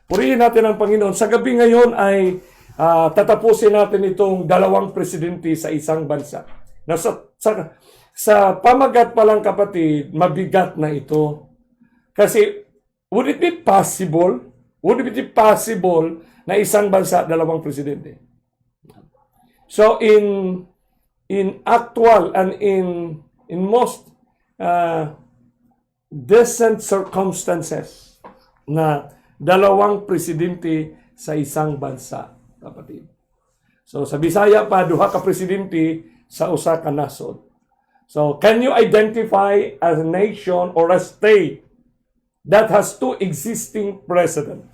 Purihin natin ang Panginoon. Sa gabi ngayon ay tatapusin natin itong dalawang presidente sa isang bansa. Na sa pamagat pa lang, kapatid, mabigat na ito. Kasi, would it be possible na isang bansa, dalawang presidente? So, in actual and in most decent circumstances na dalawang presidente sa isang bansa, kapatid. So, sa Bisaya pa, duha ka presidente sa usa ka nasod. So, can you identify a nation or a state that has two existing presidents?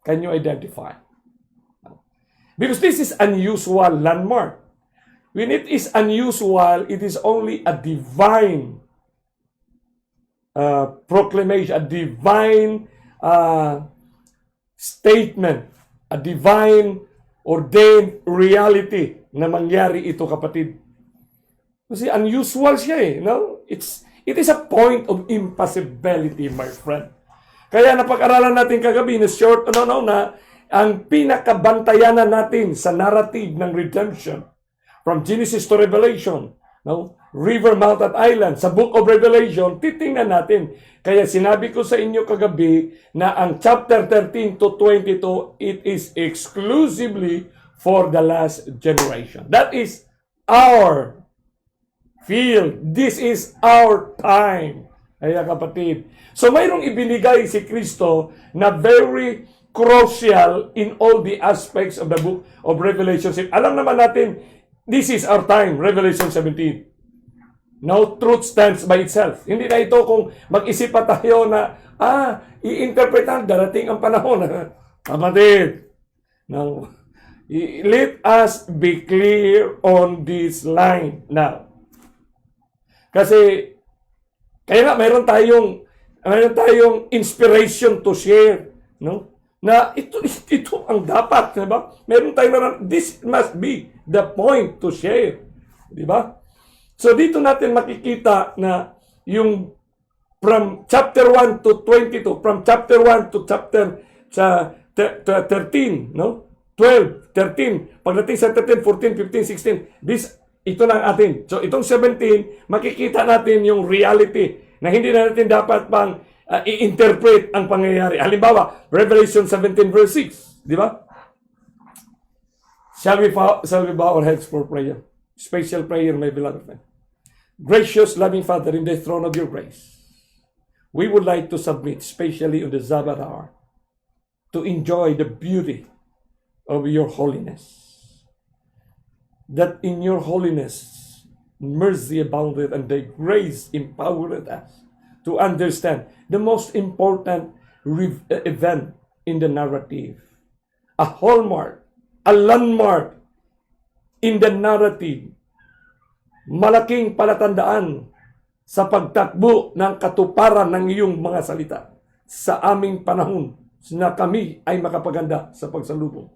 Can you identify? Because this is unusual landmark. When it is unusual, it is only a divine proclamation, a divine statement, a divine ordained reality na mangyari ito, kapatid. Kasi unusual siya no? It is a point of impossibility, my friend. Kaya napag-aralan natin kagabi na short na ang pinakabantayanan natin sa narrative ng redemption from Genesis to Revelation, river, mountain, island, sa book of Revelation, titingnan natin. Kaya sinabi ko sa inyo kagabi na ang chapter 13 to 22, it is exclusively for the last generation. That is our field. This is our time. Kaya, kapatid. So mayroong ibinigay si Kristo na very crucial in all the aspects of the book of Revelation. Alam naman natin, this is our time, Revelation 17. No truth stands by itself. Hindi na ito kung mag-isip pa tayo na, i-interpretan, darating ang panahon. Kapatid, no. Let us be clear on this line now. Kasi, kaya nga, mayroon tayong inspiration to share, no? Na ito ang dapat, di ba? Meron tayong this must be the point to share, di ba? So dito natin makikita na yung from chapter 1 to 22, from chapter 1 to chapter 13, no? 12, 13, pagdating sa 13, 14, 15, 16, ito na atin. So itong 17, makikita natin yung reality na hindi na natin dapat pang i-interpret ang pangyayari. Halimbawa, Revelation 17 verse 6, di ba? Shall we bow our heads for prayer? Special prayer, my beloved friend. Gracious, loving Father, in the throne of your grace, we would like to submit, especially on the Sabbath hour, to enjoy the beauty of your holiness. That in your holiness, mercy abounded and thy grace empowered us to understand the most important event in the narrative. A hallmark, a landmark in the narrative. Malaking palatandaan sa pagtakbo ng katuparan ng iyong mga salita sa aming panahon na kami ay makapaganda sa pagsalubong.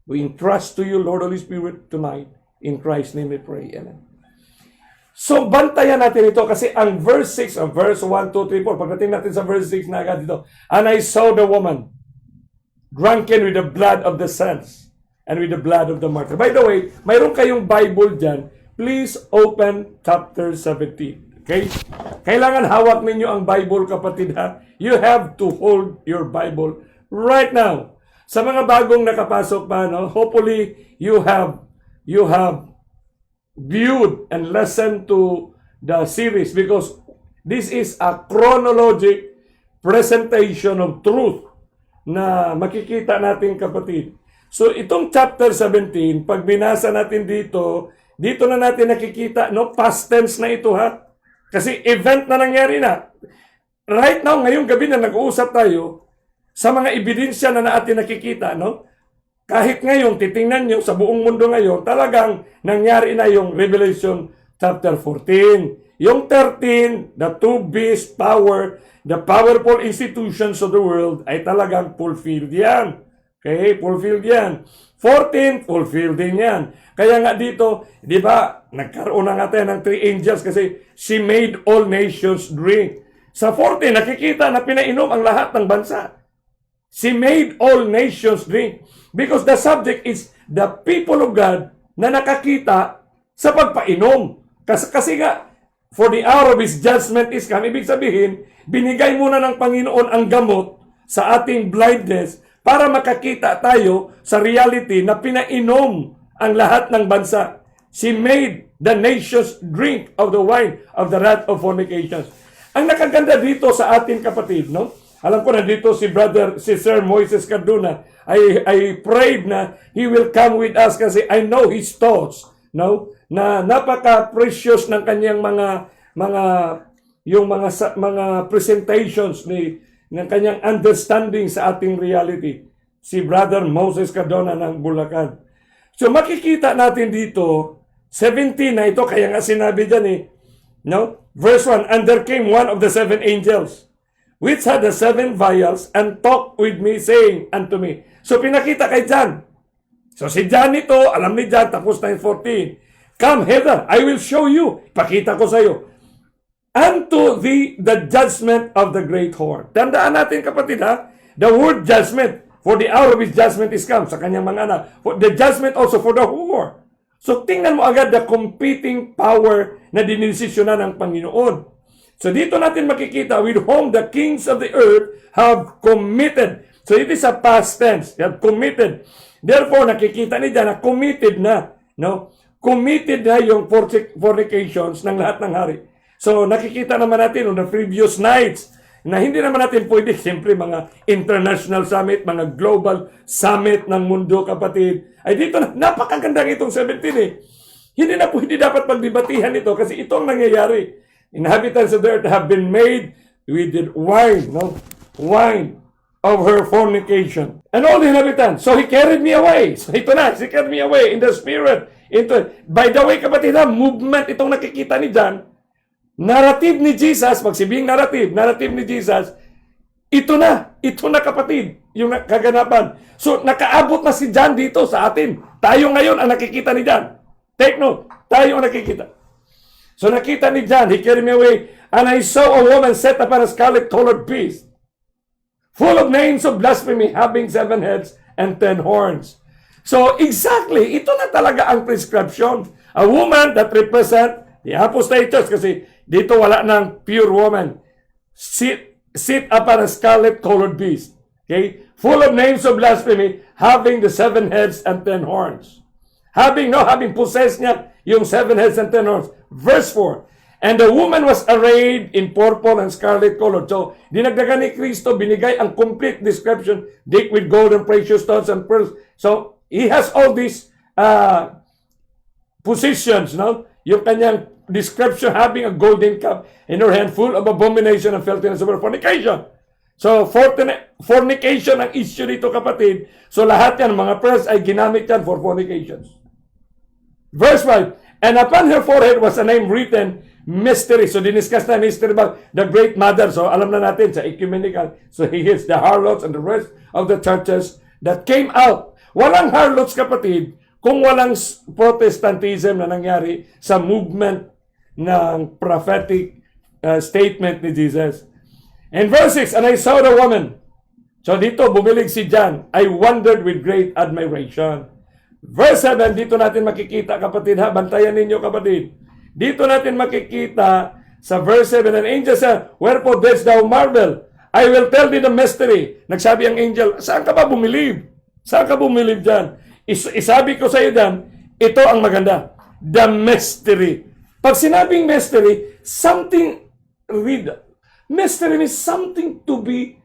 We entrust to you, Lord Holy Spirit, tonight. In Christ's name we pray. Amen. So, bantayan natin ito kasi ang verse 6, ang verse 1, 2, 3, 4, pagdating natin sa verse 6 na agad dito, and I saw the woman drunken with the blood of the saints and with the blood of the martyrs. By the way, mayroon kayong Bible dyan, please open chapter 17. Okay? Kailangan hawak ninyo ang Bible, kapatid, ha? You have to hold your Bible right now. Sa mga bagong nakapasok pa, no? Hopefully, you have viewed and listened to the series because this is a chronologic presentation of truth na makikita natin, kapatid. So, itong chapter 17, pag binasa natin dito na natin nakikita, no, past tense na ito, ha? Kasi event na nangyari na. Right now, ngayong gabi na nag-uusap tayo sa mga ebidensya na natin nakikita, no? Kahit ngayon, titingnan nyo sa buong mundo ngayon, talagang nangyari na yung Revelation chapter 14. Yung 13, the two beasts power, the powerful institutions of the world, ay talagang fulfilled yan. Okay, fulfilled yan. 14, fulfilled din yan. Kaya nga dito, di ba, nagkaroon na nga tayo ng 3 angels kasi she made all nations drink. Sa 14, nakikita na pinainom ang lahat ng bansa. She made all nations drink. Because the subject is the people of God na nakakita sa pagpainom. Kasi nga, for the hour of His judgment is come. Ibig sabihin, binigay muna ng Panginoon ang gamot sa ating blindness para makakita tayo sa reality na pinainom ang lahat ng bansa. She made the nations drink of the wine of the wrath of fornications. Ang nakaganda dito sa ating kapatid, no? Alam ko na dito si Sir Moises Cardona, I prayed na he will come with us kasi I know his thoughts, no? Na napaka-precious ng kanyang mga presentations ng kanyang understanding sa ating reality. Si Brother Moses Cardona ng Bulacan. So makikita natin dito 17 na ito, kaya nga sinabi dyan no? Verse 1, and there came one of the 7 angels, which had the 7 vials, and talked with me, saying unto me. So pinakita kay John. So si John ito, alam ni John, tapos na yung 14. Come hither, I will show you. Pakita ko sa iyo. Unto thee the judgment of the great whore. Tandaan natin kapatid the word judgment, for the hour of His judgment is come, sa kanyang mga anak. For the judgment also for the whore. So tingnan mo agad the competing power na dinisisyonan ng Panginoon. So dito natin makikita, with whom the kings of the earth have committed. So it is a past tense. They have committed. Therefore, nakikita niya na committed na. No? Committed na yung fornications ng lahat ng hari. So nakikita naman natin on the previous nights na hindi naman natin pwede, siyempre mga international summit, mga global summit ng mundo kapatid. Ay dito na, napakagandang itong 17 Hindi na pwede dapat pagdebatihan ito kasi ito ang nangyayari. Inhabitants of the earth have been made with the wine, no? Wine of her fornication. And all the inhabitants. So He carried me away. So ito na, He carried me away in the spirit. By the way kapatid movement itong nakikita ni John. Narrative ni Jesus, magsibing narrative ni Jesus, ito na kapatid, yung kaganapan. So, nakaabot na si John dito sa atin. Tayo ngayon ang nakikita ni John. Take note, tayo ang nakikita. So, nakita ni John, he carried me away, and I saw a woman set upon a scarlet-colored beast, full of names of blasphemy, having 7 heads and 10 horns. So, exactly, ito na talaga ang prescription. A woman that represent the apostate church, kasi dito wala ng pure woman. Sit upon a scarlet-colored beast. Okay? Full of names of blasphemy, having the 7 heads and 10 horns. Having possessed niya yung 7 heads and 10 horns. Verse 4. And the woman was arrayed in purple and scarlet colored. So, dinagdagan ni Kristo, binigay ang complete description, decked with gold and precious stones and pearls. So, He has all these positions, no? Yung kanyang description, having a golden cup in her hand full of abomination and filthiness of her fornication. So, fornication ang issue dito kapatid. So, lahat yan, mga prayers ay ginamit yan for fornications. Verse 5, and upon her forehead was a name written, mystery. So, diniscuss na mystery about the great mother. So, alam na natin sa ecumenical. So, he is the harlots and the rest of the churches that came out. Walang harlots kapatid kung walang Protestantism na nangyari sa movement ng prophetic statement ni Jesus. In verse 6, and I saw the woman. So dito, bumilig si John. I wondered with great admiration. Verse 7, dito natin makikita, kapatid bantayan ninyo kapatid. Dito natin makikita sa verse 7, an angel said, Wherefore didst thou marvel? I will tell thee the mystery. Nagsabi ang angel, saan ka ba bumilib? Saan ka bumilib dyan? Isabi ko sa iyo dyan, ito ang maganda. The mystery. Pag sinabing mystery, something mystery means something to be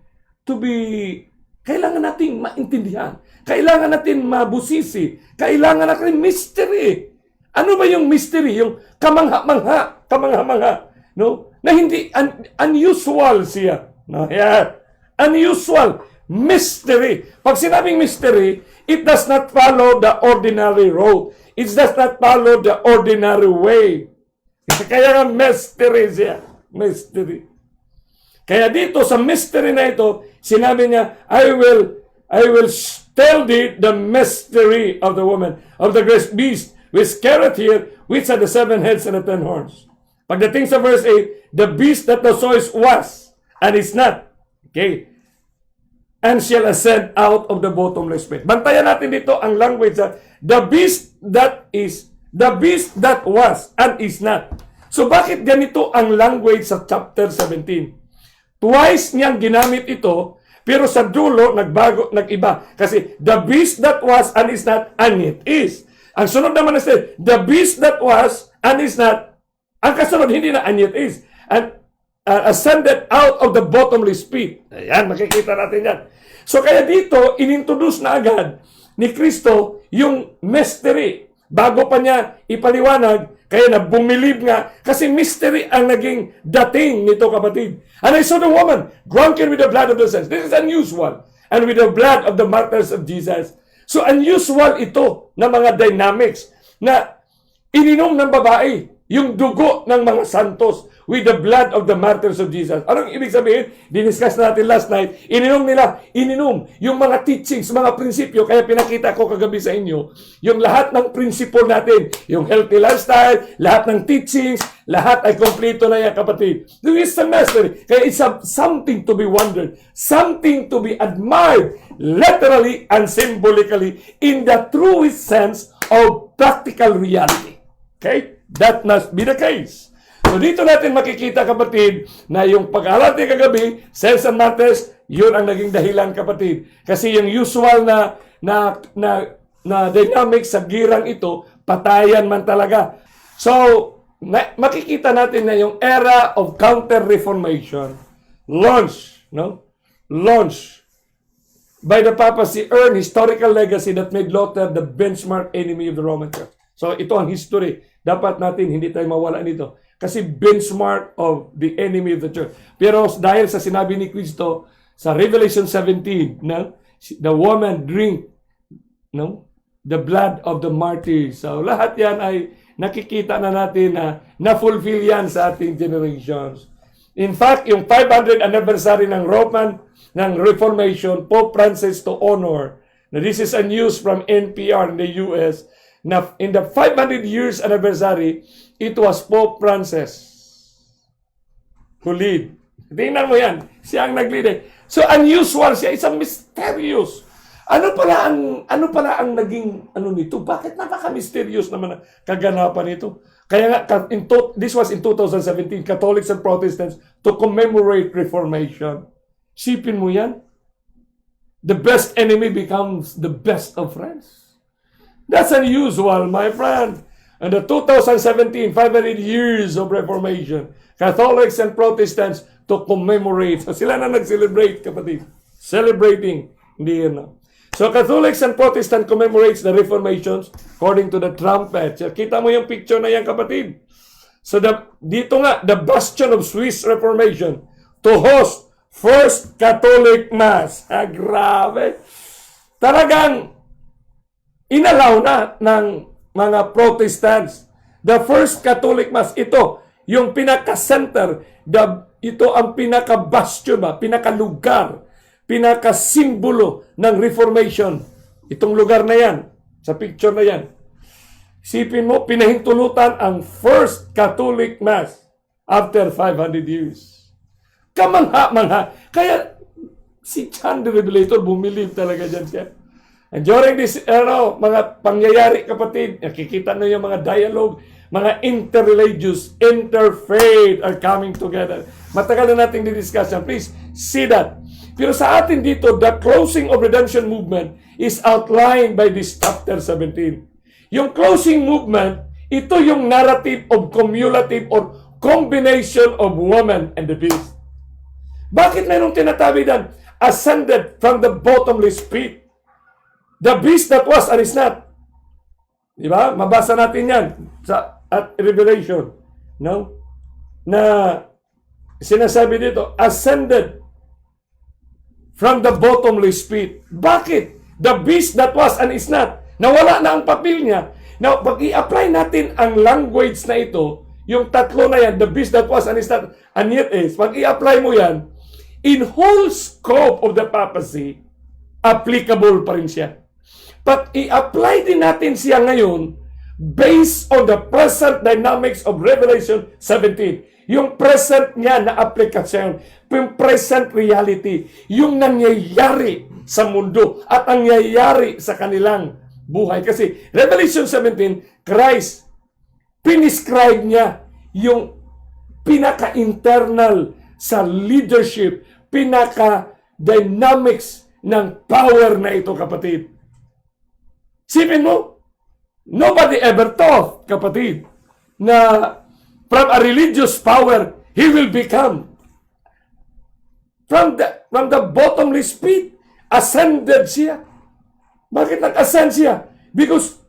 kailangan nating maintindihan. Kailangan natin mabusisi. Kailangan natin mystery. Ano ba yung mystery? Yung kamangha-mangha, no? Na hindi unusual siya. No? Yeah. Unusual. Mystery. Pag sinabing mystery, it does not follow the ordinary road. It does not follow the ordinary way. Kaya nga mystery siya. Mystery. Kaya dito sa mystery na ito, sinabi niya, I will tell thee the mystery of the woman, of the great beast, which carrieth here, which had the 7 heads and the 10 horns. Pagdating sa verse 8, the beast that thou sawest was, and is not. Okay. and shall ascend out of the bottomless pit. Bantayan natin dito ang language sa the beast that is, the beast that was and is not. So bakit ganito ang language sa chapter 17? Twice niyang ginamit ito, pero sa dulo nagbago, nag-iba. Kasi the beast that was and is not and it is. Ang sunod naman is the beast that was and is not. Ang kasunod hindi na and it is. And ascended out of the bottomless pit. Ayan, makikita natin yan. So kaya dito, inintroduce na agad ni Kristo yung mystery. Bago pa niya ipaliwanag, kaya na bumilib nga, kasi mystery ang naging dating nito, kapatid. And I saw the woman, drunken with the blood of the saints. This is unusual. And with the blood of the martyrs of Jesus. So unusual ito na mga dynamics na ininom ng babae yung dugo ng mga santos with the blood of the martyrs of Jesus. Anong ibig sabihin? Diniscuss natin last night. Ininom yung mga teachings, mga prinsipyo. Kaya pinakita ko kagabi sa inyo, yung lahat ng prinsipyo natin, yung healthy lifestyle, lahat ng teachings, lahat ay kompleto na yan, kapatid. This is the mystery. Kaya it's something to be wondered, something to be admired, literally and symbolically, in the truest sense of practical reality. Okay? That must be the case. So dito natin makikita, kapatid, na yung pag-aaral natin kagabi, sales and martyrs, yun ang naging dahilan, kapatid. Kasi yung usual na dynamics sa girang ito, patayan man talaga. So, makikita natin na yung era of counter-reformation, launched by the papacy, earned historical legacy that made Luther the benchmark enemy of the Roman Church. So ito ang history. Dapat natin hindi tayo mawala nito. Kasi benchmark of the enemy of the church. Pero dahil sa sinabi ni Kristo sa Revelation 17, the woman drink the blood of the martyrs. So lahat yan ay nakikita na natin na na-fulfill yan sa ating generations. In fact, yung 500th anniversary ng Reformation, Pope Francis to honor. Now, this is a news from NPR in the US. Na in the 500 years anniversary, it was Pope Francis who lead. Tingnan mo yan. Siya ang nag-lead. So unusual siya. It's a mysterious. Ano pala ang naging nito? Bakit napaka-mysterious naman ang kaganapan nito? Kaya nga, this was in 2017, Catholics and Protestants to commemorate Reformation. Sipin mo yan. The best enemy becomes the best of friends. That's unusual, my friend. And the 2017, 500 years of Reformation, Catholics and Protestants to commemorate. So sila na nag-celebrate, kapatid. Celebrating. Hindi yan. So Catholics and Protestants commemorates the Reformations according to the trumpet. So, kita mo yung picture na yan, kapatid. So dito nga, the bastion of Swiss Reformation to host First Catholic Mass. Grabe. Talagang inalaw na ng mga Protestants. The First Catholic Mass, ito, yung pinaka-center, ito ang pinaka-bastion, pinaka-lugar, pinaka-simbolo ng Reformation. Itong lugar na yan, sa picture na yan. Isipin mo, pinahintulutan ang First Catholic Mass after 500 years. Kamangha-mangha. Kaya, si John the Revelator, bumilib talaga dyan siya. And during this, mga pangyayari, kapatid, nakikita na yung mga dialogue, mga interreligious, interfaith are coming together. Matagal na natin di-discuss yan. Please, see that. Pero sa atin dito, the closing of redemption movement is outlined by this chapter 17. Yung closing movement, ito yung narrative of cumulative or combination of woman and the beast. Bakit mayroong tinatabi dan? Ascended from the bottomless pit. The beast that was and is not. Diba? Mabasa natin yan at Revelation. No? Na sinasabi dito, ascended from the bottomless pit. Bakit? The beast that was and is not. Nawala na ang papel niya. Now, pag i-apply natin ang language na ito, yung tatlo na yan, the beast that was and is not, and yet is, pag i-apply mo yan, in whole scope of the papacy, applicable pa rin siya. But i-apply din natin siya ngayon based on the present dynamics of Revelation 17. Yung present niya na aplikasyon, yung present reality, yung nangyayari sa mundo at nangyayari sa kanilang buhay. Kasi Revelation 17, Christ, piniscribe niya yung pinaka-internal sa leadership, pinaka-dynamics ng power na ito, kapatid. Sipin mo, nobody ever thought, kapatid, na from a religious power, he will become from the bottomless pit, ascended siya. Bakit nag-ascend siya? Because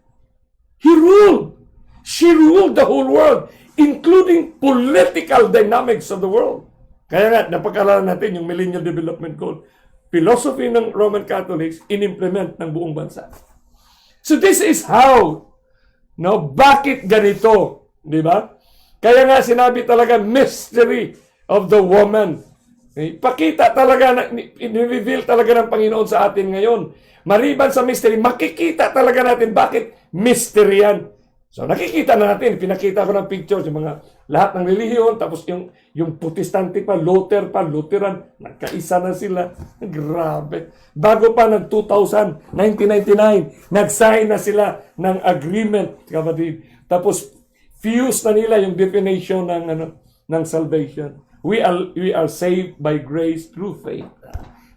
he ruled. She ruled the whole world, including political dynamics of the world. Kaya nga, napag-aralan natin yung Millennial Development Goal. Philosophy ng Roman Catholics, in-implement ng buong bansa. So this is how, no, bakit ganito? Di ba? Kaya nga sinabi talaga, mystery of the woman. Pakita talaga, i-reveal talaga ng Panginoon sa atin ngayon. Maliban sa mystery, makikita talaga natin bakit mystery yan. So nakikita na natin, pinakita ko ng pictures, yung mga lahat ng relihiyon, tapos yung Protestante pa, Lutheran, nagkaisa na sila. Grabe. Bago pa ng 1999, nag-sign na sila ng agreement, kapatid. Tapos fuse na nila yung definition ng salvation. We are saved by grace through faith.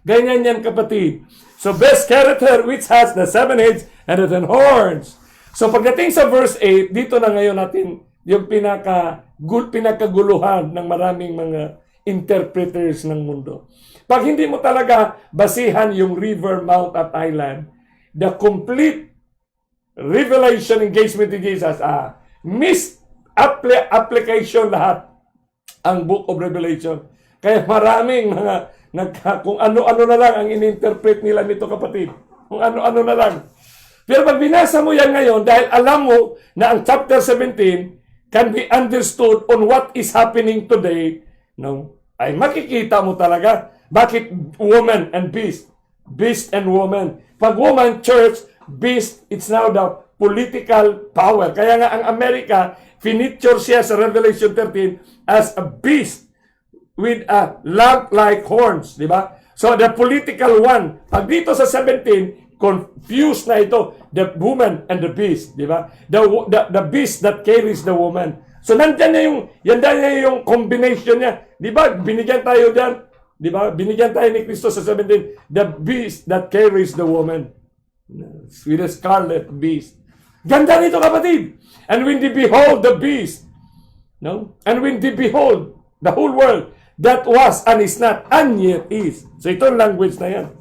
Ganyan yan, kapatid. So, best carrieth which has the 7 heads and the 10 horns. So, pagdating sa verse 8, dito na ngayon natin yung pinakaguluhan ng maraming mga interpreters ng mundo. Pag hindi mo talaga basihan yung river, mount at island, the complete revelation engagement with Jesus, application lahat ang Book of Revelation. Kaya maraming mga kung ano-ano na lang ang ininterpret nila nito, kapatid. Kung ano-ano na lang. Pero pag binasa mo yan ngayon, dahil alam mo na ang chapter 17 can be understood on what is happening today, no, ay makikita mo talaga bakit woman and beast. Beast and woman. Pag woman, church, beast, it's now the political power. Kaya nga ang Amerika, finiture siya sa Revelation 13 as a beast with a lamp-like horns, di ba? So the political one, pag dito sa 17, confused na ito, the woman and the beast, di ba? The beast that carries the woman. So nandyan na yung combination niya. Di ba? Binigyan tayo diyan, di ba? Binigyan tayo ni Kristo sa 17, the beast that carries the woman. With a scarlet beast. Ganda nito, kapatid. And when they behold the beast, no? And when they behold the whole world, that was and is not, and yet is. So itong language na yan.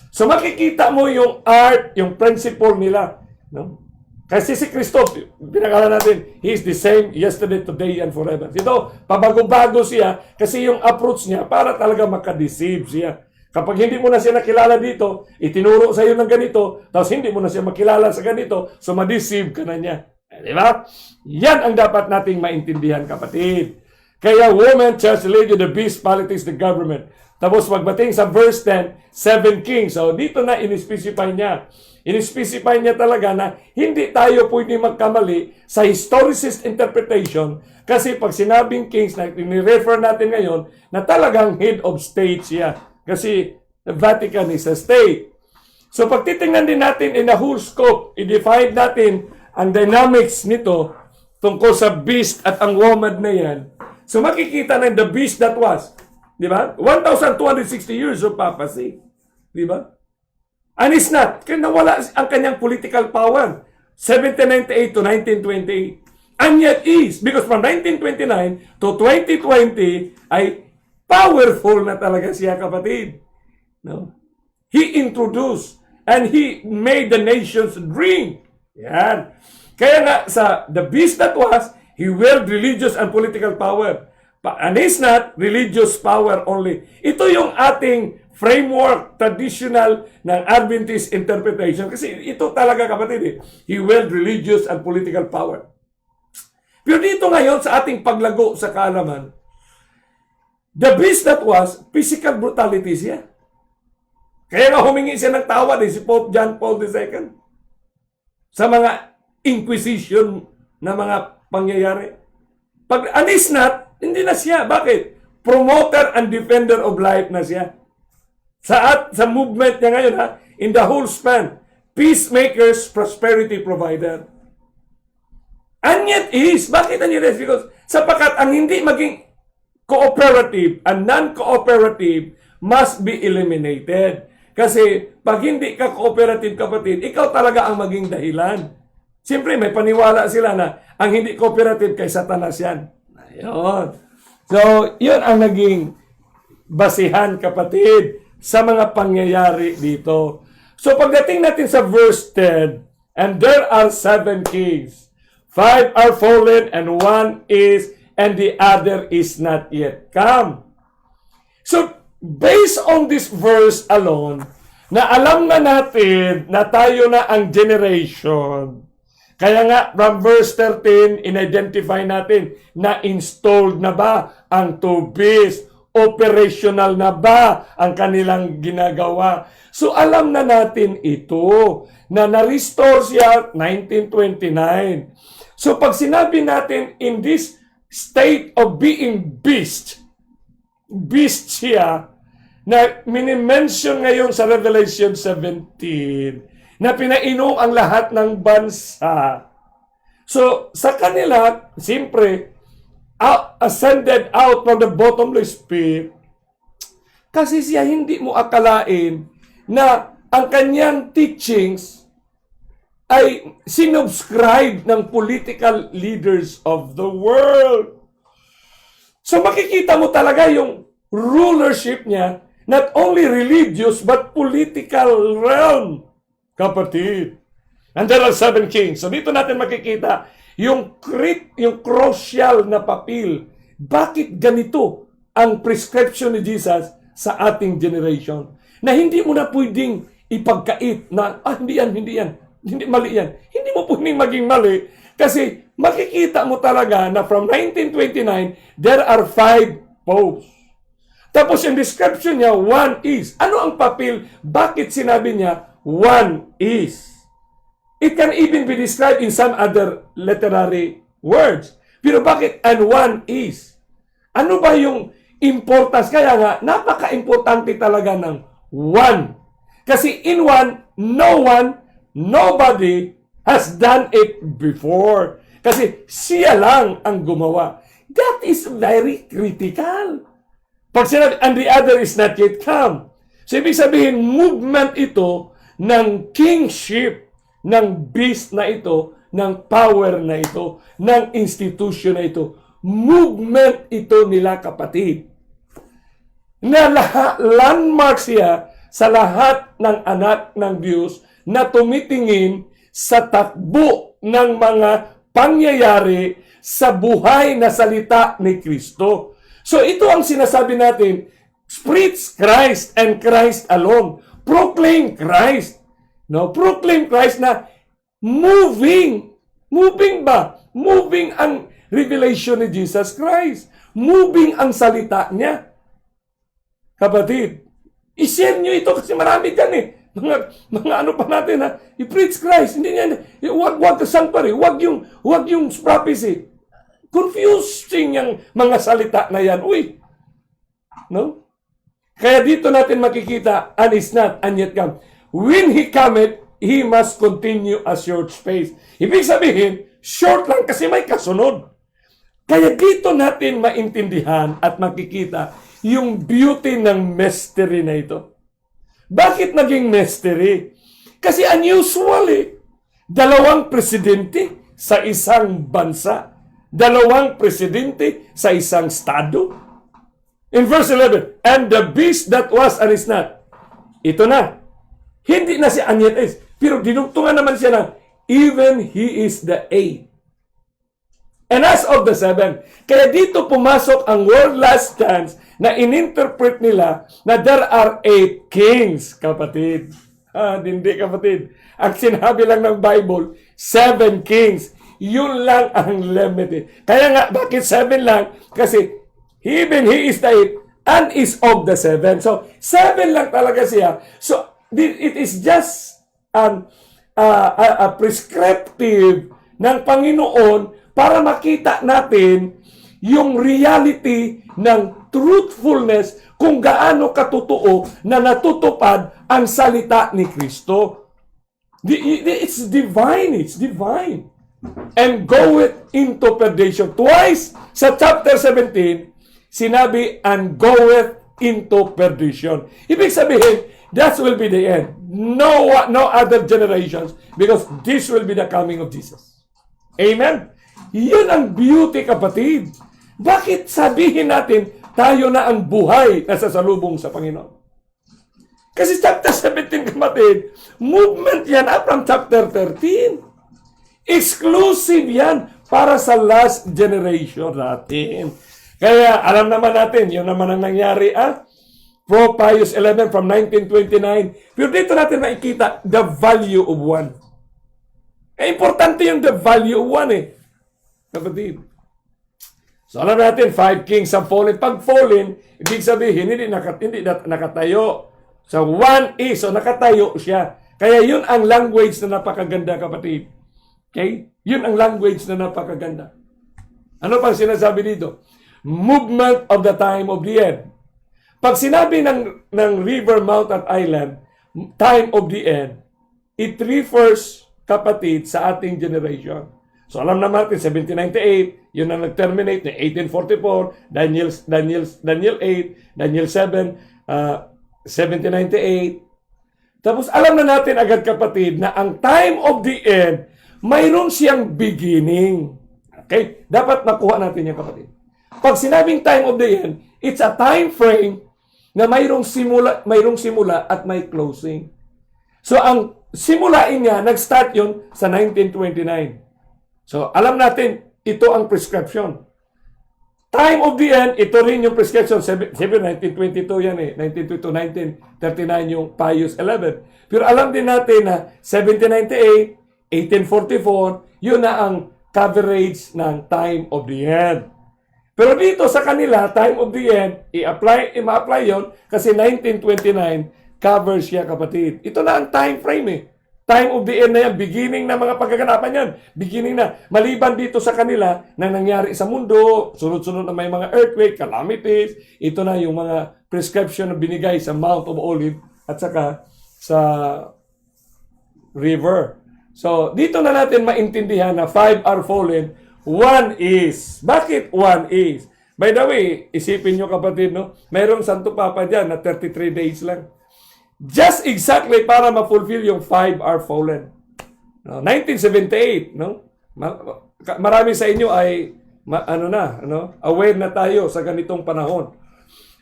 So makikita mo yung art, yung principle nila. No? Kasi si Kristo, pinag-aralan natin, He is the same yesterday, today, and forever. Ito, pabago-bago siya kasi yung approach niya para talaga makadeceive siya. Kapag hindi mo na siya nakilala dito, itinuro sa iyo ng ganito, tapos hindi mo na siya makilala sa ganito, so ma-deceive ka na niya. Di ba? Yan ang dapat nating maintindihan, kapatid. Kaya woman, church, lady, the beast, politics, the government. Tapos pagdating sa verse 10, 7 kings. So dito na in-specify niya. In-specify niya talaga na hindi tayo pwede magkamali sa historicist interpretation kasi pag sinabing kings na ni-refer natin ngayon na talagang head of state siya. Kasi the Vatican is a state. So pag titingnan din natin in a whole scope, i-define natin ang dynamics nito tungkol sa beast at ang woman na yan. So makikita na the beast that was, di ba? 1,260 years of papacy. Di ba? And it's not. Kaya nawala ang kanyang political power. 1798 to 1928. And yet is. Because from 1929 to 2020 ay powerful na talaga siya, kapatid. No? He introduced and he made the nations drink. Yan. Kaya nga sa the beast that was, he wield religious and political power. And it's not religious power only. Ito yung ating framework, traditional ng Adventist interpretation. Kasi ito talaga, kapatid, he wield religious and political power. Pero dito ngayon sa ating paglago sa kaalaman, the beast that was, physical brutalities yan. Kaya nga humingi siya ng tawad si Pope John Paul II sa mga inquisition na mga pangyayari. Pag and is not Hindi na siya. Bakit? Promoter and defender of life na siya. Sa movement niya ngayon, in the whole span, Peacemakers Prosperity provider. And yet is, bakit and yet is? Because sapagkat ang hindi maging cooperative and non-cooperative must be eliminated. Kasi pag hindi ka cooperative, kapatid, ikaw talaga ang maging dahilan. Siyempre, may paniwala sila na ang hindi cooperative kay Satanas yan. Ayun. So, yun ang naging basihan, kapatid, sa mga pangyayari dito. So, pagdating natin sa verse 10, and there are 7 kings. 5 are fallen, and 1 is, and the other is not yet come. So, based on this verse alone, na alam na natin na tayo na ang generation. Kaya nga, from verse 13, in-identify natin na installed na ba ang 2 beasts? Operational na ba ang kanilang ginagawa? So, alam na natin ito, na na-restore siya 1929. So, pag sinabi natin in this state of being beast siya, na minimension ngayon sa Revelation 17, na pinainom ang lahat ng bansa. So, sa kanila, siyempre, ascended out from the bottomless pit, kasi siya hindi mo akalain na ang kanyang teachings ay sinubscribe ng political leaders of the world. So makikita mo talaga yung rulership niya, not only religious but political realm, kapatid. And there are 7 kings. So dito natin makikita yung crucial na papel. Bakit ganito ang prescription ni Jesus sa ating generation? Na hindi mo na pwedeng ipagkait na, hindi yan, hindi mali yan. Hindi mo pwedeng maging mali kasi makikita mo talaga na from 1929, there are 5 popes. Tapos yung description niya, 1 is. Ano ang papel? Bakit sinabi niya, 1 is? It can even be described in some other literary words. Pero bakit and 1 is? Ano ba yung importance? Kaya nga, napaka-importante talaga ng 1. Kasi in 1, nobody has done it before. Kasi siya lang ang gumawa. That is very critical. Pag sinabi, and the other is not yet come. So, ibig sabihin, movement ito ng kingship, ng beast na ito, ng power na ito, ng institution na ito. Movement ito nila, kapatid. Na landmark siya sa lahat ng anak ng Diyos na tumitingin sa takbo ng mga pangyayari sa buhay na salita ni Kristo. So ito ang sinasabi natin, preach Christ and Christ alone. Proclaim Christ. No, proclaim Christ na moving ba? Moving ang revelation ni Jesus Christ. Moving ang salita niya. Kapatid, i-share nyo ito kasi marami dyan eh. Mga ano pa natin i-preach Christ. Hindi niya, wag the sanctuary, wag yung prophecy. Confusing yung mga salita na yan. Uy! No? Kaya dito natin makikita, and is not, and yet come. When He cometh, He must continue a short space. Ibig sabihin, short lang kasi may kasunod. Kaya dito natin maintindihan at makikita yung beauty ng mystery na ito. Bakit naging mystery? Kasi unusually, 2 presidente sa isang bansa. 2 presidente sa isang estado. In verse 11, and the beast that was and is not. Ito na. Hindi na si Anyet is. Pero dinugtungan naman siya ng even he is the 8. And as of the 7. Kaya dito pumasok ang word last chance na ininterpret nila na there are 8 kings, kapatid. Hindi, kapatid. Ang sinabi lang ng Bible, 7 kings. Yun lang ang limit. Kaya nga, bakit 7 lang? Kasi even he is the 8 and is of the 7. So, 7 lang talaga siya. So, it is just a prescriptive ng Panginoon para makita natin yung reality ng truthfulness kung gaano katotoo na natutupad ang salita ni Kristo. It's divine. It's divine. And goeth into perdition. Twice sa chapter 17, sinabi, and goeth into perdition. Ibig sabihin, that will be the end. No other generations, because this will be the coming of Jesus. Amen? Yun ang beauty, kapatid. Bakit sabihin natin, tayo na ang buhay na sasalubong sa Panginoon? Kasi chapter 17, kapatid, movement yan up from chapter 13. Exclusive yan para sa last generation natin. Kaya alam naman natin, yun naman ang nangyari, Pro Pius 11 from 1929. Pero dito natin makikita the value of one. Importante yung the value of one kapatid. So alam natin, 5 kings have fallen. Pag fallen, ibig sabihin, hindi nakatayo. So one is, so nakatayo siya. Kaya yun ang language na napakaganda, kapatid. Okay? Yun ang language na napakaganda. Ano pang sinasabi dito? Movement of the time of the end. Pag sinabi ng river, mountain, island, time of the end, it refers, kapatid, sa ating generation. So alam naman natin, 1798, yun ang nag-terminate ng 1844, Daniel 8, Daniel 7, 1798. Tapos alam na natin agad, kapatid, na ang time of the end, mayroon siyang beginning. Okay? Dapat makuha natin yan, kapatid. Pag sinabing time of the end, it's a time frame na mayroong simula at may closing. So, ang simulain niya, nag-start yun sa 1929. So, alam natin, ito ang prescription. Time of the end, ito rin yung prescription. 1922 yan 1922, 1939 yung Pius 11. Pero alam din natin na 1798, 1844, yun na ang coverage ng time of the end. Pero dito sa kanila, time of the end, i-apply yon kasi 1929 covers siya, kapatid. Ito na ang time frame Time of the end na yan, beginning na mga pagkaganapan yan. Beginning na. Maliban dito sa kanila na nangyari sa mundo, sunod-sunod na may mga earthquake, calamities, ito na yung mga prescription na binigay sa Mount of Olive at saka sa river. So, dito na natin maintindihan na 5 are fallen, 1 is. Bakit 1 is? By the way, isipin nyo, kapatid, no? Mayroong Santo Papa dyan na 33 days lang. Just exactly para ma-fulfill yung 5 are fallen. No? 1978, no? Marami sa inyo ay aware na tayo sa ganitong panahon.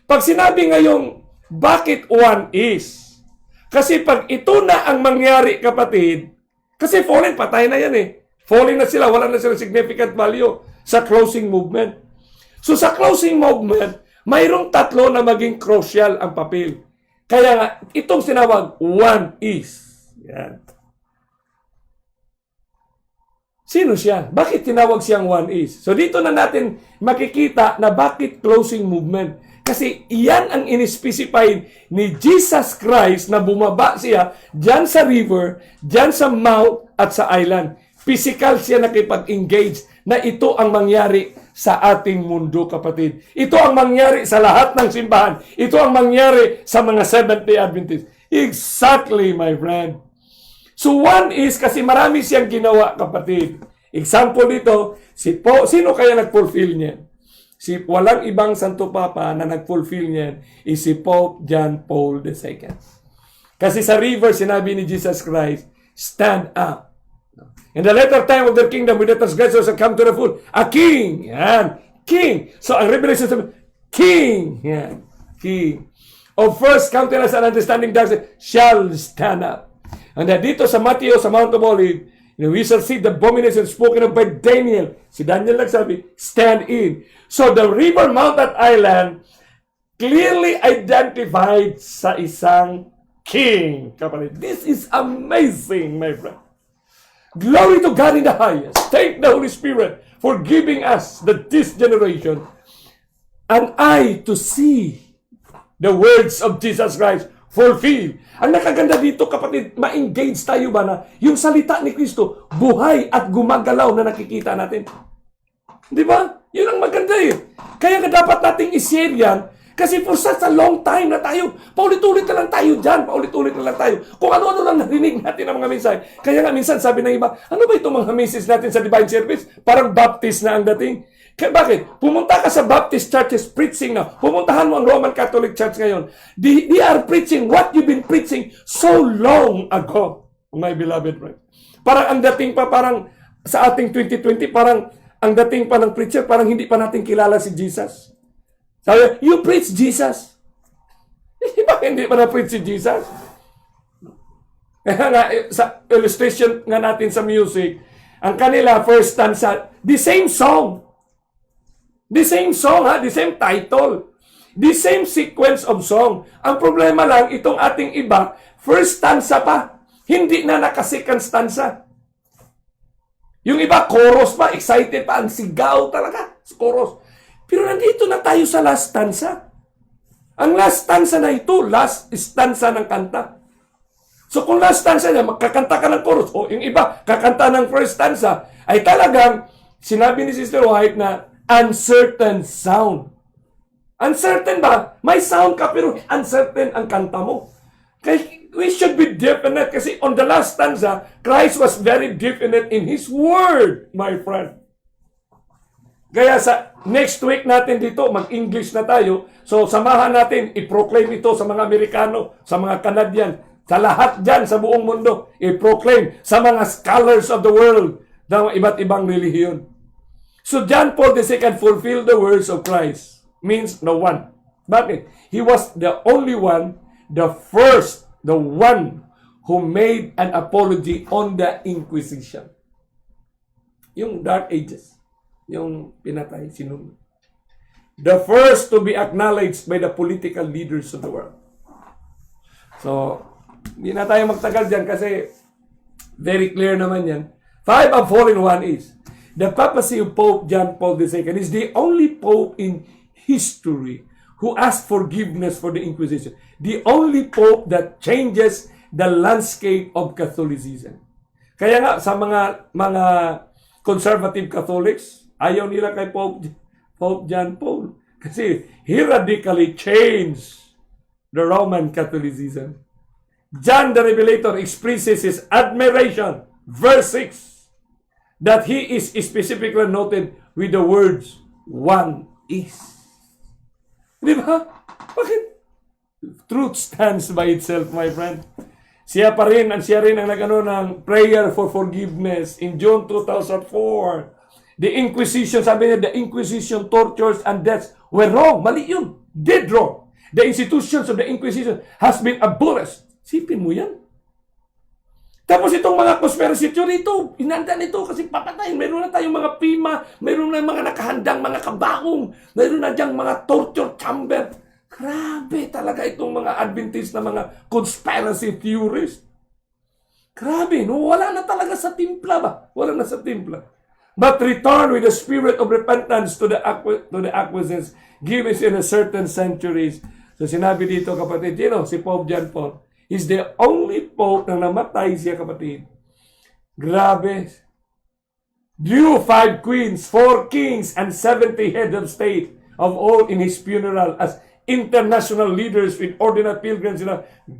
Pag sinabi ngayong bakit 1 is? Kasi pag ito na ang mangyari, kapatid, kasi fallen, patay na yan Falling na sila, wala na sila significant value sa closing movement. So sa closing movement, mayroong tatlo na maging crucial ang papel. Kaya nga, itong sinawag, 1 is. Yan. Sino siya? Bakit tinawag siyang 1 is? So dito na natin makikita na bakit closing movement. Kasi iyan ang in-specify ni Jesus Christ na bumaba siya dyan sa river, dyan sa mount at sa island. Physical siya nakipag-engage na ito ang mangyari sa ating mundo, kapatid. Ito ang mangyari sa lahat ng simbahan. Ito ang mangyari sa mga Seventh-day Adventists. Exactly, my friend. So, 1 is kasi marami siyang ginawa, kapatid. Example dito, sino kaya nag-fulfill niya? Walang ibang Santo Papa na nag-fulfill niyan is si Pope John Paul II. Kasi sa river, sinabi ni Jesus Christ, stand up. In the latter time of their kingdom, with the transgressors shall come to the full. A king. Yan. King. So, ang Revelation sabi, king. Yan. King. Of first countenance and understanding darkness shall stand up. And then dito sa Matthew, sa Mount of Olive, we shall see the abomination spoken of by Daniel. Si Daniel nagsabi, stand in. So, the river, mountain, island, clearly identified sa isang king. This is amazing, my friend. Glory to God in the highest. Thank the Holy Spirit for giving us this generation an eye to see the words of Jesus Christ fulfilled. Ang nakaganda dito, kapatid, ma-engage tayo ba na yung salita ni Kristo, buhay at gumagalaw na nakikita natin. Di ba? Yun ang maganda eh. Kaya nga dapat nating i-share yan. Kasi for such a long time na tayo, paulit-ulit na lang tayo dyan, paulit-ulit na lang tayo. Kung ano-ano lang narinig natin ng mga mensahe. Kaya nga minsan sabi ng iba, ano ba itong mga messages natin sa Divine Service? Parang Baptist na ang dating. Kaya bakit? Pumunta ka sa Baptist churches preaching na. Pumuntahan mo ang Roman Catholic Church ngayon. They are preaching what you've been preaching so long ago, my beloved friend. Parang ang dating pa, parang sa ating 2020, parang ang dating pa ng preacher, parang hindi pa natin kilala si Jesus. Sabi, you preach Jesus. Bakit hindi pa na-preach si Jesus? Kaya nga, sa illustration nga natin sa music, ang kanila first stanza, the same song. The same song, the same title. The same sequence of song. Ang problema lang, itong ating iba, first stanza pa. Hindi na naka-second stanza. Yung iba, chorus pa, excited pa, ang sigaw talaga. Chorus. Pero nandito na tayo sa last stanza. Ang last stanza na ito, last stanza ng kanta. So kung last stanza niya, magkakanta ka ng chorus, o yung iba, kakanta ng first stanza, ay talagang, sinabi ni Sister White na, uncertain sound. Uncertain ba? May sound ka, pero uncertain ang kanta mo. Kaya we should be definite, kasi on the last stanza, Christ was very definite in His Word, my friend. Kaya sa next week natin dito, mag-English na tayo. So, samahan natin, i-proclaim ito sa mga Amerikano, sa mga Canadian, sa lahat dyan, sa buong mundo. I-proclaim sa mga scholars of the world, ng iba't ibang relihiyon. So, John Paul II fulfilled the words of Christ. Means no one. Bakit? He was the only one, the first, the one who made an apology on the Inquisition. Yung Dark Ages. Yung pinatay, sinunod. The first to be acknowledged by the political leaders of the world. So, hindi na tayo magtagal dyan kasi very clear naman yan. 5 of fallen one is, the papacy of Pope John Paul II is the only pope in history who asked forgiveness for the Inquisition. The only pope that changes the landscape of Catholicism. Kaya nga, sa mga conservative Catholics, ayaw nila kay Pope John Paul. Kasi he radically changed the Roman Catholicism. John the Revelator expresses his admiration, verse 6, that he is specifically noted with the words, one is. Di ba? Bakit? Truth stands by itself, my friend. Siya rin ang nagano ng prayer for forgiveness in June 2004. The Inquisition, sabi niya, the Inquisition, tortures, and deaths were wrong. Mali yun. Dead wrong. The institutions of the Inquisition has been abolished. Sipin mo yan. Tapos itong mga conspiracy theory ito, inanda nito kasi papatayin. Meron na tayong mga pima, meron na mga nakahandang mga kabaong, meron na diyang mga torture chamber. Grabe talaga itong mga Adventist na mga conspiracy theorists. Grabe, no? Wala na talaga sa timpla ba? Wala na sa timpla. But return with the spirit of repentance to the acquiescence given in a certain centuries. So sinabi dito, kapatid, si Pope John Paul is the only Pope na namatay siya, kapatid. Grabe. Due 5 queens, 4 kings, and 70 heads of state of all in his funeral as international leaders with ordinary pilgrims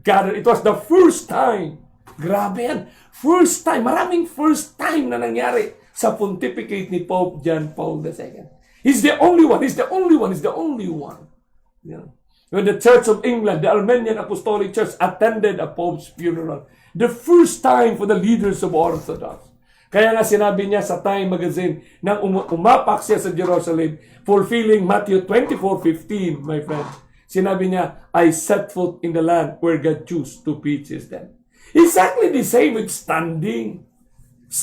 gathered. It was the first time. Grabe yan. First time. Maraming first time na nangyari sa pontificate ni Pope John Paul II. He's the only one. He's the only one. He's the only one. Yeah. When the Church of England, the Armenian Apostolic Church, attended a Pope's funeral. The first time for the leaders of Orthodox. Kaya nga sinabi niya sa Time magazine nang umapak siya sa Jerusalem, fulfilling Matthew 24:15, my friend. Sinabi niya, I set foot in the land where God chose to preach His death. Exactly the same with standing.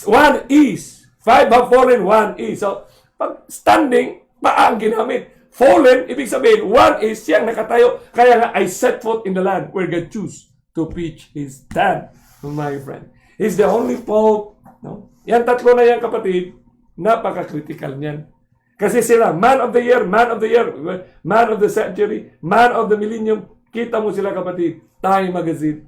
One is. 5 have fallen, one is. So, pag standing, paa ang ginamit. Fallen, ibig sabihin, one is siyang nakatayo. Kaya nga, I set foot in the land where God chose to preach His death, my friend. He's the only Pope. No? Yan tatlo na yan, kapatid. Napaka-critical niyan. Kasi sila, man of the year, man of the year, man of the century, man of the millennium. Kita mo sila, kapatid. Time magazine.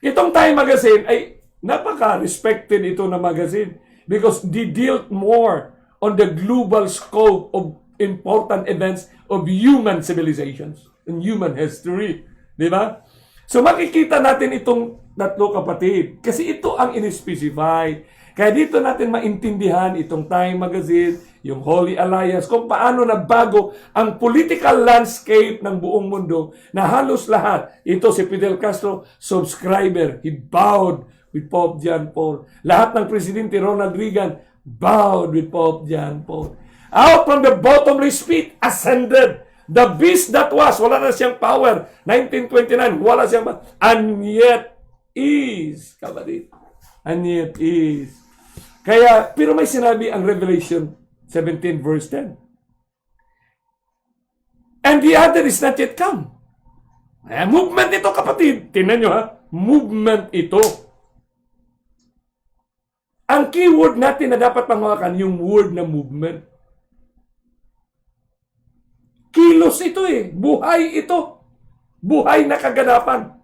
Itong Time magazine ay napaka-respected ito na magazine because they dealt more on the global scope of important events of human civilizations and human history. Di ba? So makikita natin itong tatlo, kapatid. Kasi ito ang in-specify. Kaya dito natin maintindihan itong Time Magazine, yung Holy Alliance, kung paano nagbago ang political landscape ng buong mundo na halos lahat. Ito si Fidel Castro, subscriber. He bowed with Pope John Paul. Lahat ng Presidente Ronald Reagan bowed with Pope John Paul. Out from the bottomless pit, ascended. The beast that was, wala na siyang power. 1929, wala siyang, and yet is, kapatid. And yet is. Kaya, pero may sinabi ang Revelation 17 verse 10. And the other is not yet come. Movement ito, kapatid. Tingnan nyo, ha? Movement ito. Ang keyword natin na dapat panghawakan, yung word na movement. Kilos ito eh. Buhay ito. Buhay na kaganapan.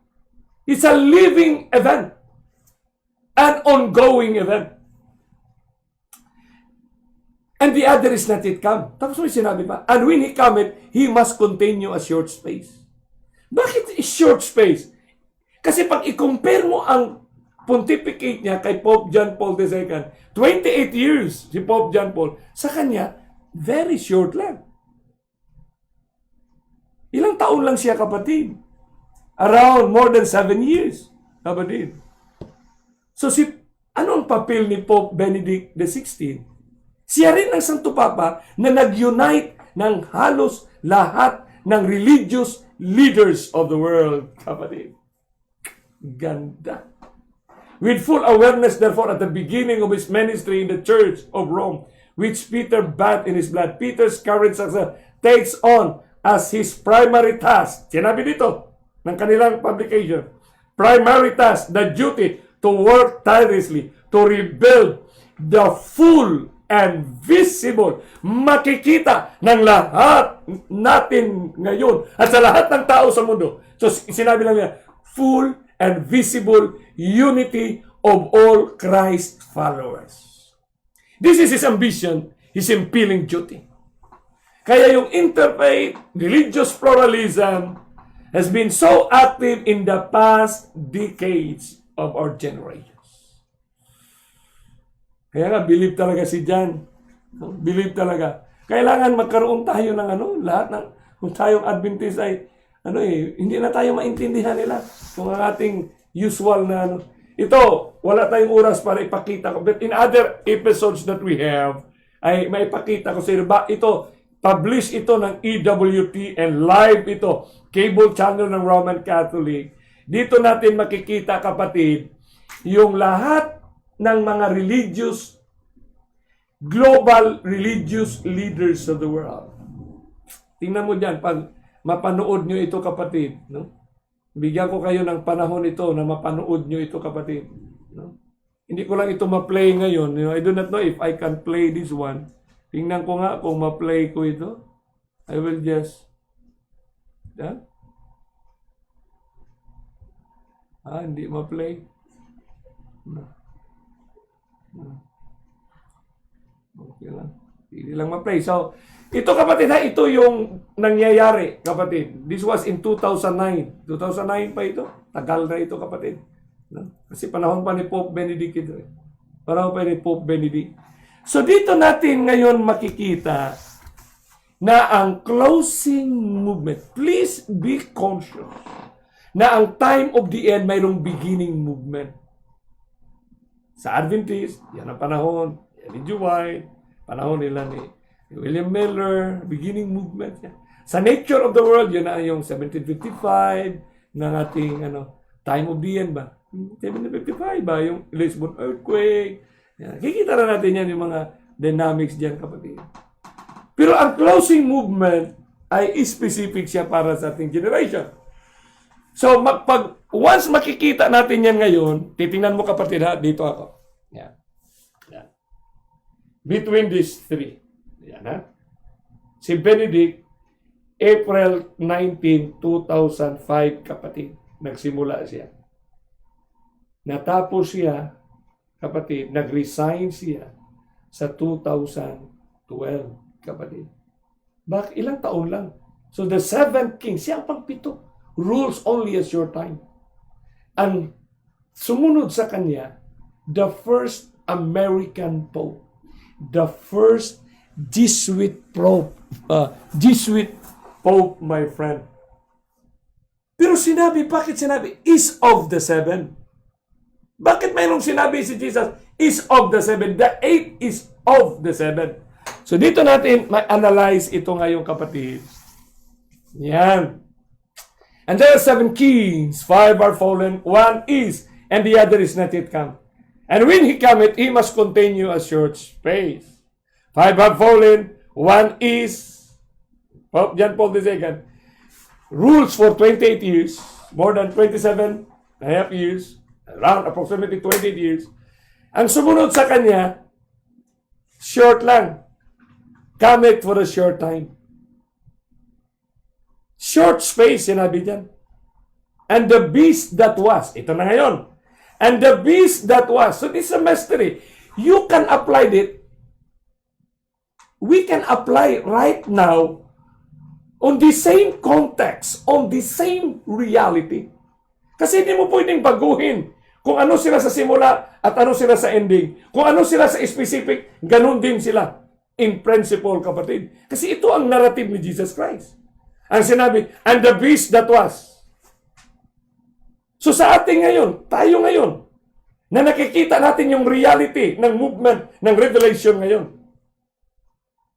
It's a living event. An ongoing event. And the other is not yet come. Tapos may sinabi pa, and when he cometh, he must continue a short space. Bakit short space? Kasi pag i-compare mo ang pontificate niya kay Pope John Paul II, 28 years si Pope John Paul, sa kanya, very short lang. Ilang taon lang siya, kapatid? Around more than 7 years, kapatid. So anong papel ni Pope Benedict XVI? Siya rin ang Santo Papa na nag-unite ng halos lahat ng religious leaders of the world, kapatid. Ganda. With full awareness, therefore, at the beginning of his ministry in the Church of Rome, which Peter bathed in his blood, Peter's current successor takes on as his primary task. Sinabi dito ng kanilang publication, primary task, the duty to work tirelessly to rebuild the full and visible, makikita ng lahat natin ngayon at sa lahat ng tao sa mundo. So sinabi lang niya, full and visible unity of all Christ followers. This is his ambition, his impelling duty. Kaya yung interfaith, religious pluralism has been so active in the past decades of our generation. Kaya nga, believe talaga si John. Believe talaga. Kailangan magkaroon tayo ng lahat ng, kung tayong Adventist ay, hindi na tayo maintindihan nila kung ang ating usual na Ito, wala tayong oras para ipakita ko. But in other episodes that we have, ay maipakita ko sa ito, publish ito ng EWT and live ito, cable channel ng Roman Catholic. Dito natin makikita, kapatid, yung lahat ng mga global religious leaders of the world. Tingnan mo dyan, pag mapanood nyo ito, kapatid, no? Bigyan ko kayo ng panahon ito na mapanood nyo ito, kapatid. No? Hindi ko lang ito ma-play ngayon. I do not know if I can play this one. Tingnan ko nga kung ma-play ko ito. I will just... hindi ma-play. Okay lang. Hindi lang ma-play. So, ito, kapatid, ito yung nangyayari, kapatid. This was in 2009. 2009 pa ito. Tagal na ito, kapatid. Kasi panahon pa ni Pope Benedict ito. Panahon pa ni Pope Benedict. So, dito natin ngayon makikita na ang closing movement, please be conscious na ang time of the end mayroong beginning movement. Sa Adventist, yan ang panahon. Yan ni White, panahon nila ni William Miller, beginning movement. Yan. Sa Nature of the World, yun na yung 1755 ng ating time of the end ba? 1755 ba? Yung Lisbon earthquake. Yan. Kikita na natin yan, yung mga dynamics dyan, kapatid. Pero ang closing movement ay specific siya para sa ating generation. So, once makikita natin yan ngayon, titingnan mo, kapatid, dito ako. Yan. Yan. Between these three. Yan, ha? Si Benedict, April 19, 2005, kapatid, nagsimula siya. Natapos siya, kapatid, nag-resign siya sa 2009. 12, kapatid. Bakit? Ilang taon lang. So the 7th king, siya ang pangpito, rules only a short time. Ang sumunod sa kanya, the first American Pope, the first Jesuit Pope, my friend. Pero sinabi, bakit sinabi, is of the 7? Bakit mayroong sinabi si Jesus, is of the 7? The 8 is of the 7. So dito natin ma-analyze ito ngayon, kapatid. Yan. And there are 7 kings, 5 are fallen, 1 is, and the other is not yet come. And when he cometh, he must continue a short space. 5 have fallen, 1 is, John Paul II, rules for 28 years, more than 27 and a half years, around approximately 28 years. Ang sumunod sa kanya, short lang. Cometh for a short time. Short space, sinabi dyan. And the beast that was, ito na ngayon. And the beast that was, so this is a mystery. You can apply it. We can apply right now on the same context, on the same reality. Kasi hindi mo pwedeng baguhin kung ano sila sa simula at ano sila sa ending. Kung ano sila sa specific, ganun din sila in principle, kapatid. Kasi ito ang narrative ni Jesus Christ. Ang sinabi, and the beast that was. So sa ating ngayon, tayo ngayon, na nakikita natin yung reality ng movement ng Revelation ngayon.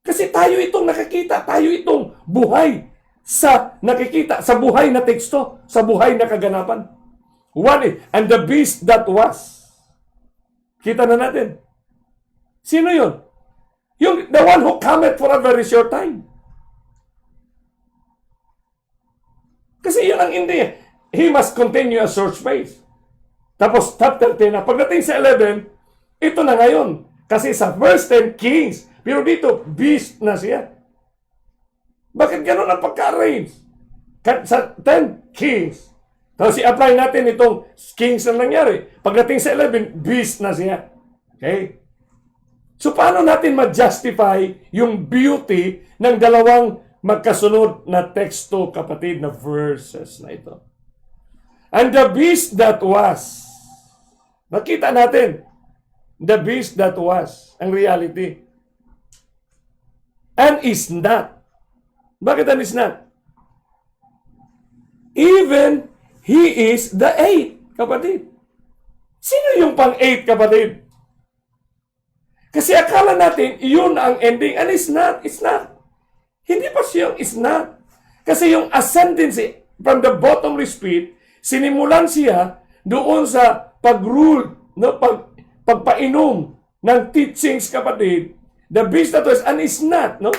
Kasi tayo itong nakikita, tayo itong buhay sa nakikita, sa buhay na teksto, sa buhay na kaganapan. One is, and the beast that was. Kita na natin. Sino yun? Yung the one who cometh for a very short time. Kasi yun ang hindi. He must continue a short space. Tapos chapter 10 na. Pagdating sa 11, ito na ngayon. Kasi sa first 10 kings, pero dito, beast na siya. Bakit gano'n ang pagka-arrange? Sa 10 kings. Tapos i-apply natin itong kings na nangyari. Pagdating sa 11, beast na siya. Okay? So paano natin ma-justify yung beauty ng dalawang magkasunod na teksto, kapatid, na verses na ito? And the beast that was. Nakita natin. The beast that was. Ang reality. And is not. Bakit and is not? Even he is the 8, kapatid. Sino yung pang-8, kapatid? Kasi akala natin, yun ang ending. And it's not. It's not. Hindi pa siyang is not. Kasi yung ascendancy from the bottomless pit, sinimulan siya doon sa pag-rule, no? Pagpainom ng teachings, kapatid. The beast that was and is not, no?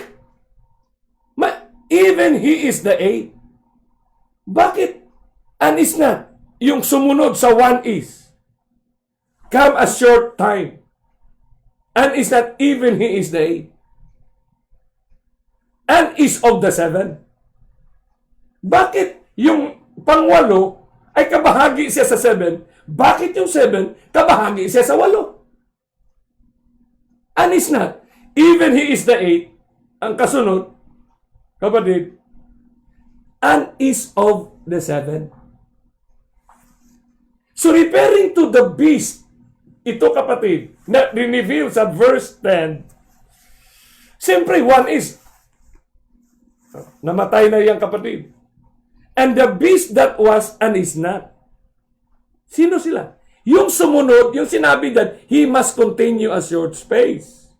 Even he is the 8. Bakit and is not? Yung sumunod sa 1 is. Come a short time. And is not even he is the 8. And is of the 7. Bakit yung pang-8 ay kabahagi siya sa 7? Bakit yung 7 kabahagi siya sa 8? And is not. Even he is the 8. Ang kasunod, kapatid, and is of the 7. So referring to the beast, ito, kapatid, na reveal sa verse 10, siyempre, 1 is, namatay na yung kapatid. And the beast that was and is not. Sino sila? Yung sumunod, yung sinabi that he must continue a short space.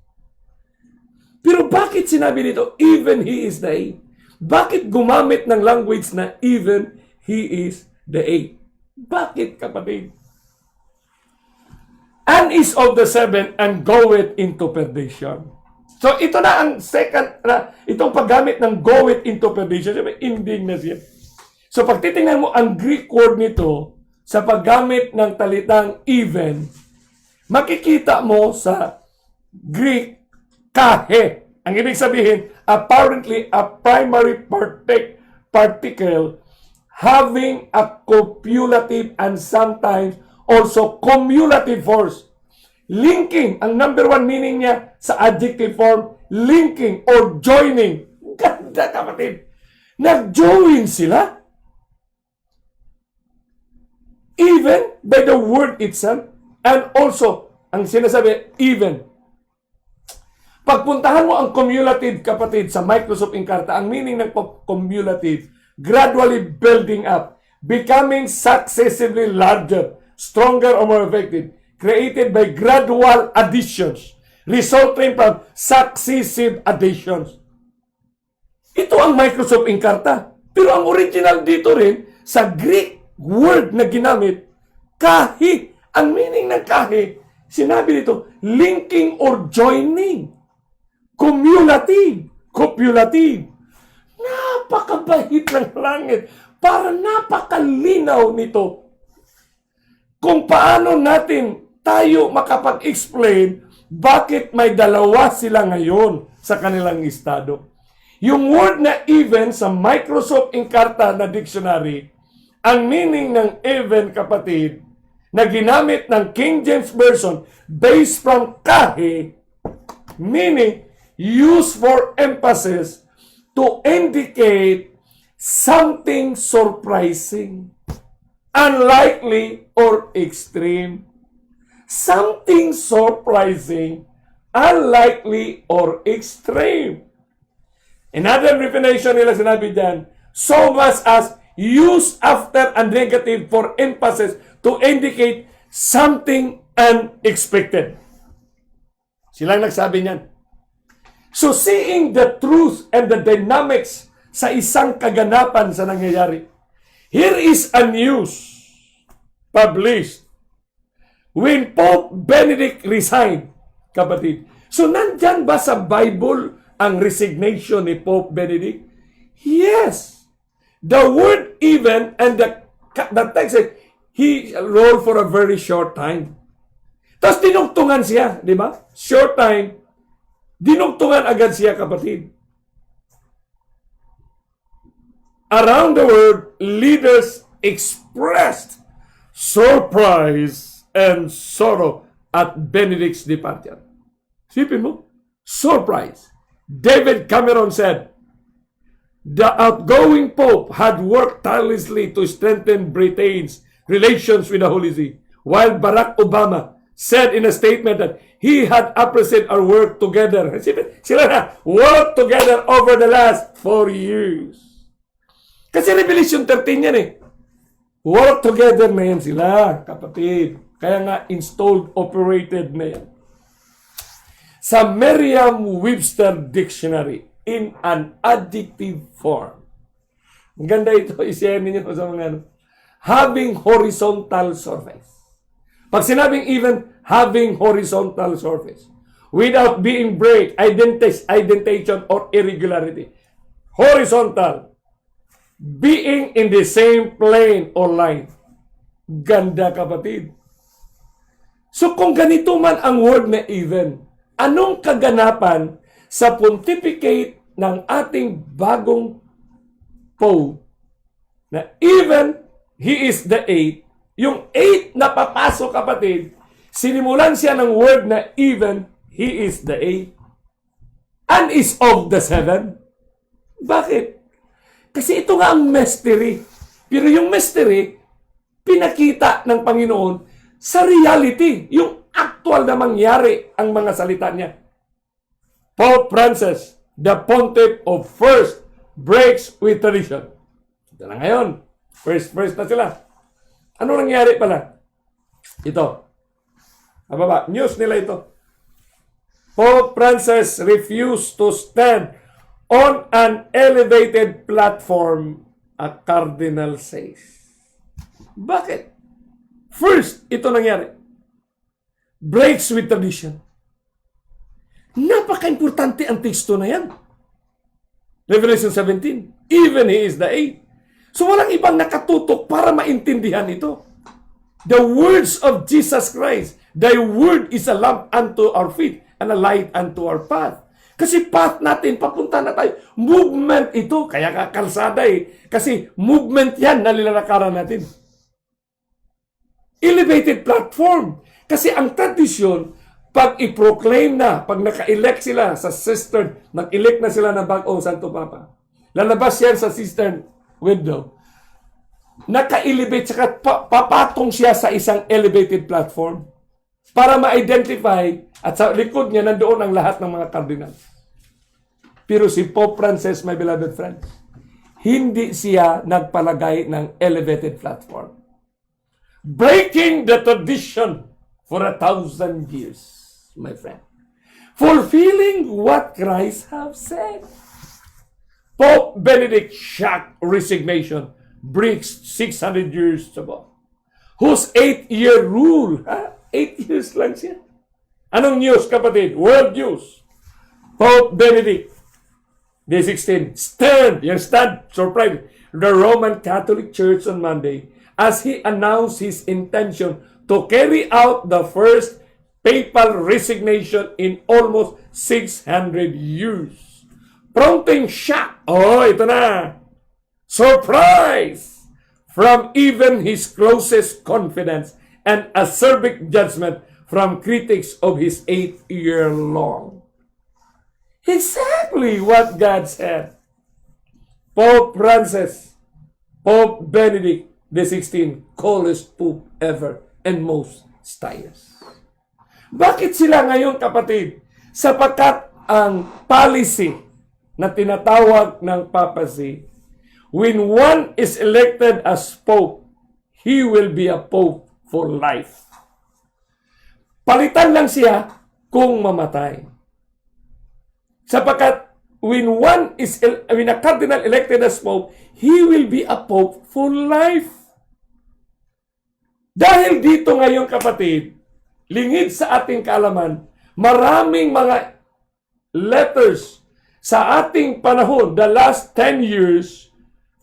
Pero bakit sinabi dito, even he is the 8? Bakit gumamit ng language na even he is the 8? Bakit, kapatid? And is of the 7 and goeth into perdition. So ito na ang second, itong paggamit ng goeth into perdition. Sabi, ending na siya. So pag titingnan mo ang Greek word nito sa paggamit ng talitang even, makikita mo sa Greek carrieth. Ang ibig sabihin, apparently a primary particle having a copulative and sometimes also cumulative force. Linking, ang number 1 meaning niya sa adjective form, linking or joining. Ganda, kapatid. Nag-join sila. Even by the word itself. And also, ang sinasabi, even. Pagpuntahan mo ang cumulative, kapatid, sa Microsoft Encarta, ang meaning ng cumulative, gradually building up, becoming successively larger, stronger, or more effective, created by gradual additions, resulting from successive additions. Ito ang Microsoft Encarta. Pero ang original dito rin, sa Greek word na ginamit, kahi. Ang meaning ng kahi, sinabi dito, linking or joining. Cumulative. Copulative. Napakabahit ng langit. Para napakalinaw nito. Kung paano natin tayo makapag-explain bakit may dalawa sila ngayon sa kanilang estado. Yung word na even sa Microsoft Encarta na dictionary, ang meaning ng even, kapatid, na ginamit ng King James Version based from kahi, meaning used for emphasis to indicate something surprising, unlikely, or extreme. Something surprising, unlikely, or extreme. Another definition nila sinabi dyan, so much as used after a negative for emphasis to indicate something unexpected. Silang nagsabi niyan. So seeing the truth and the dynamics sa isang kaganapan sa nangyayari, here is a news published when Pope Benedict resigned, kapatid. So nandyan ba sa Bible ang resignation ni Pope Benedict? Yes. The word even and the text said, he ruled for a very short time. Tapos dinugtungan siya, di ba? Short time. Dinugtungan agad siya, kapatid. Around the world, leaders expressed surprise and sorrow at Benedict's departure. Sipin mo, surprise. David Cameron said, the outgoing Pope had worked tirelessly to strengthen Britain's relations with the Holy See, while Barack Obama said in a statement that he had appreciated our work together. Sila na, work together over the last 4 years. Kasi Revelation 13 yan eh. Work together na yan sila, kapatid. Kaya nga, installed, operated na yan. Sa Merriam-Webster Dictionary, in an adjective form. Ang ganda ito, i-share ninyo sa mga ano. Having horizontal surface. Pag sinabing even, having horizontal surface. Without being break, indentation, or irregularity. Horizontal. Being in the same plane or line. Ganda, kapatid. So kung ganito man ang word na even, anong kaganapan sa pontificate ng ating bagong Pope na even he is the 8, yung 8 na papasok, kapatid, sinimulan siya ng word na even he is the 8 and is of the 7. Bakit? Kasi ito nga ang mystery. Pero yung mystery, pinakita ng Panginoon sa reality, yung actual na mangyari ang mga salita niya. Pope Francis, the Pontiff of First, breaks with tradition. Ito na ngayon. First na sila. Ano nangyari pala? Ito. Ababa, news nila ito. Pope Francis refused to stand on an elevated platform, a cardinal says. Bakit? First, ito nangyari. Breaks with tradition. Napaka-importante ang teksto na yan. Revelation 17. Even he is the 8. So walang ibang nakatutok para maintindihan ito. The words of Jesus Christ. Thy word is a lamp unto our feet and a light unto our path. Kasi path natin, papunta na tayo. Movement ito. Kaya kakalsada eh. Kasi movement yan na nilalakaran natin. Elevated platform. Kasi ang tradisyon, Pag i-proclaim na, pag naka-elect sila sa cistern, nag-elect na sila ng bagong Santo Papa, lalabas yan sa cistern window, naka-elevate, saka papatong siya sa isang elevated platform para ma-identify at sa likod niya nandoon ang lahat ng mga cardinal. Pero si Pope Francis, my beloved friends, hindi siya nagpalagay ng elevated platform. Breaking the tradition for 1,000 years, my friend. Fulfilling what Christ have said. Pope Benedict shocked resignation brings 600 years ago. Whose 8-year rule, 8 years lang siya. Anong news, kapatid? World news. Pope Benedict the 16th surprised the Roman Catholic Church on Monday as he announced his intention to carry out the first papal resignation in almost 600 years. Prompting shock. Oh, ito na. Surprise from even his closest confidants and acerbic judgment from critics of his 8-year-long. Exactly what God said. Pope Francis, Pope Benedict the 16th, coolest pope ever and most pious. Bakit sila ngayon, kapatid? Sapagkat ang policy na tinatawag ng papacy, when one is elected as pope, he will be a pope for life. Palitan lang siya kung mamatay. Sapagkat when a cardinal elected as pope, he will be a pope for life. Dahil dito ngayon, kapatid, lingid sa ating kaalaman, maraming mga letters sa ating panahon, the last 10 years,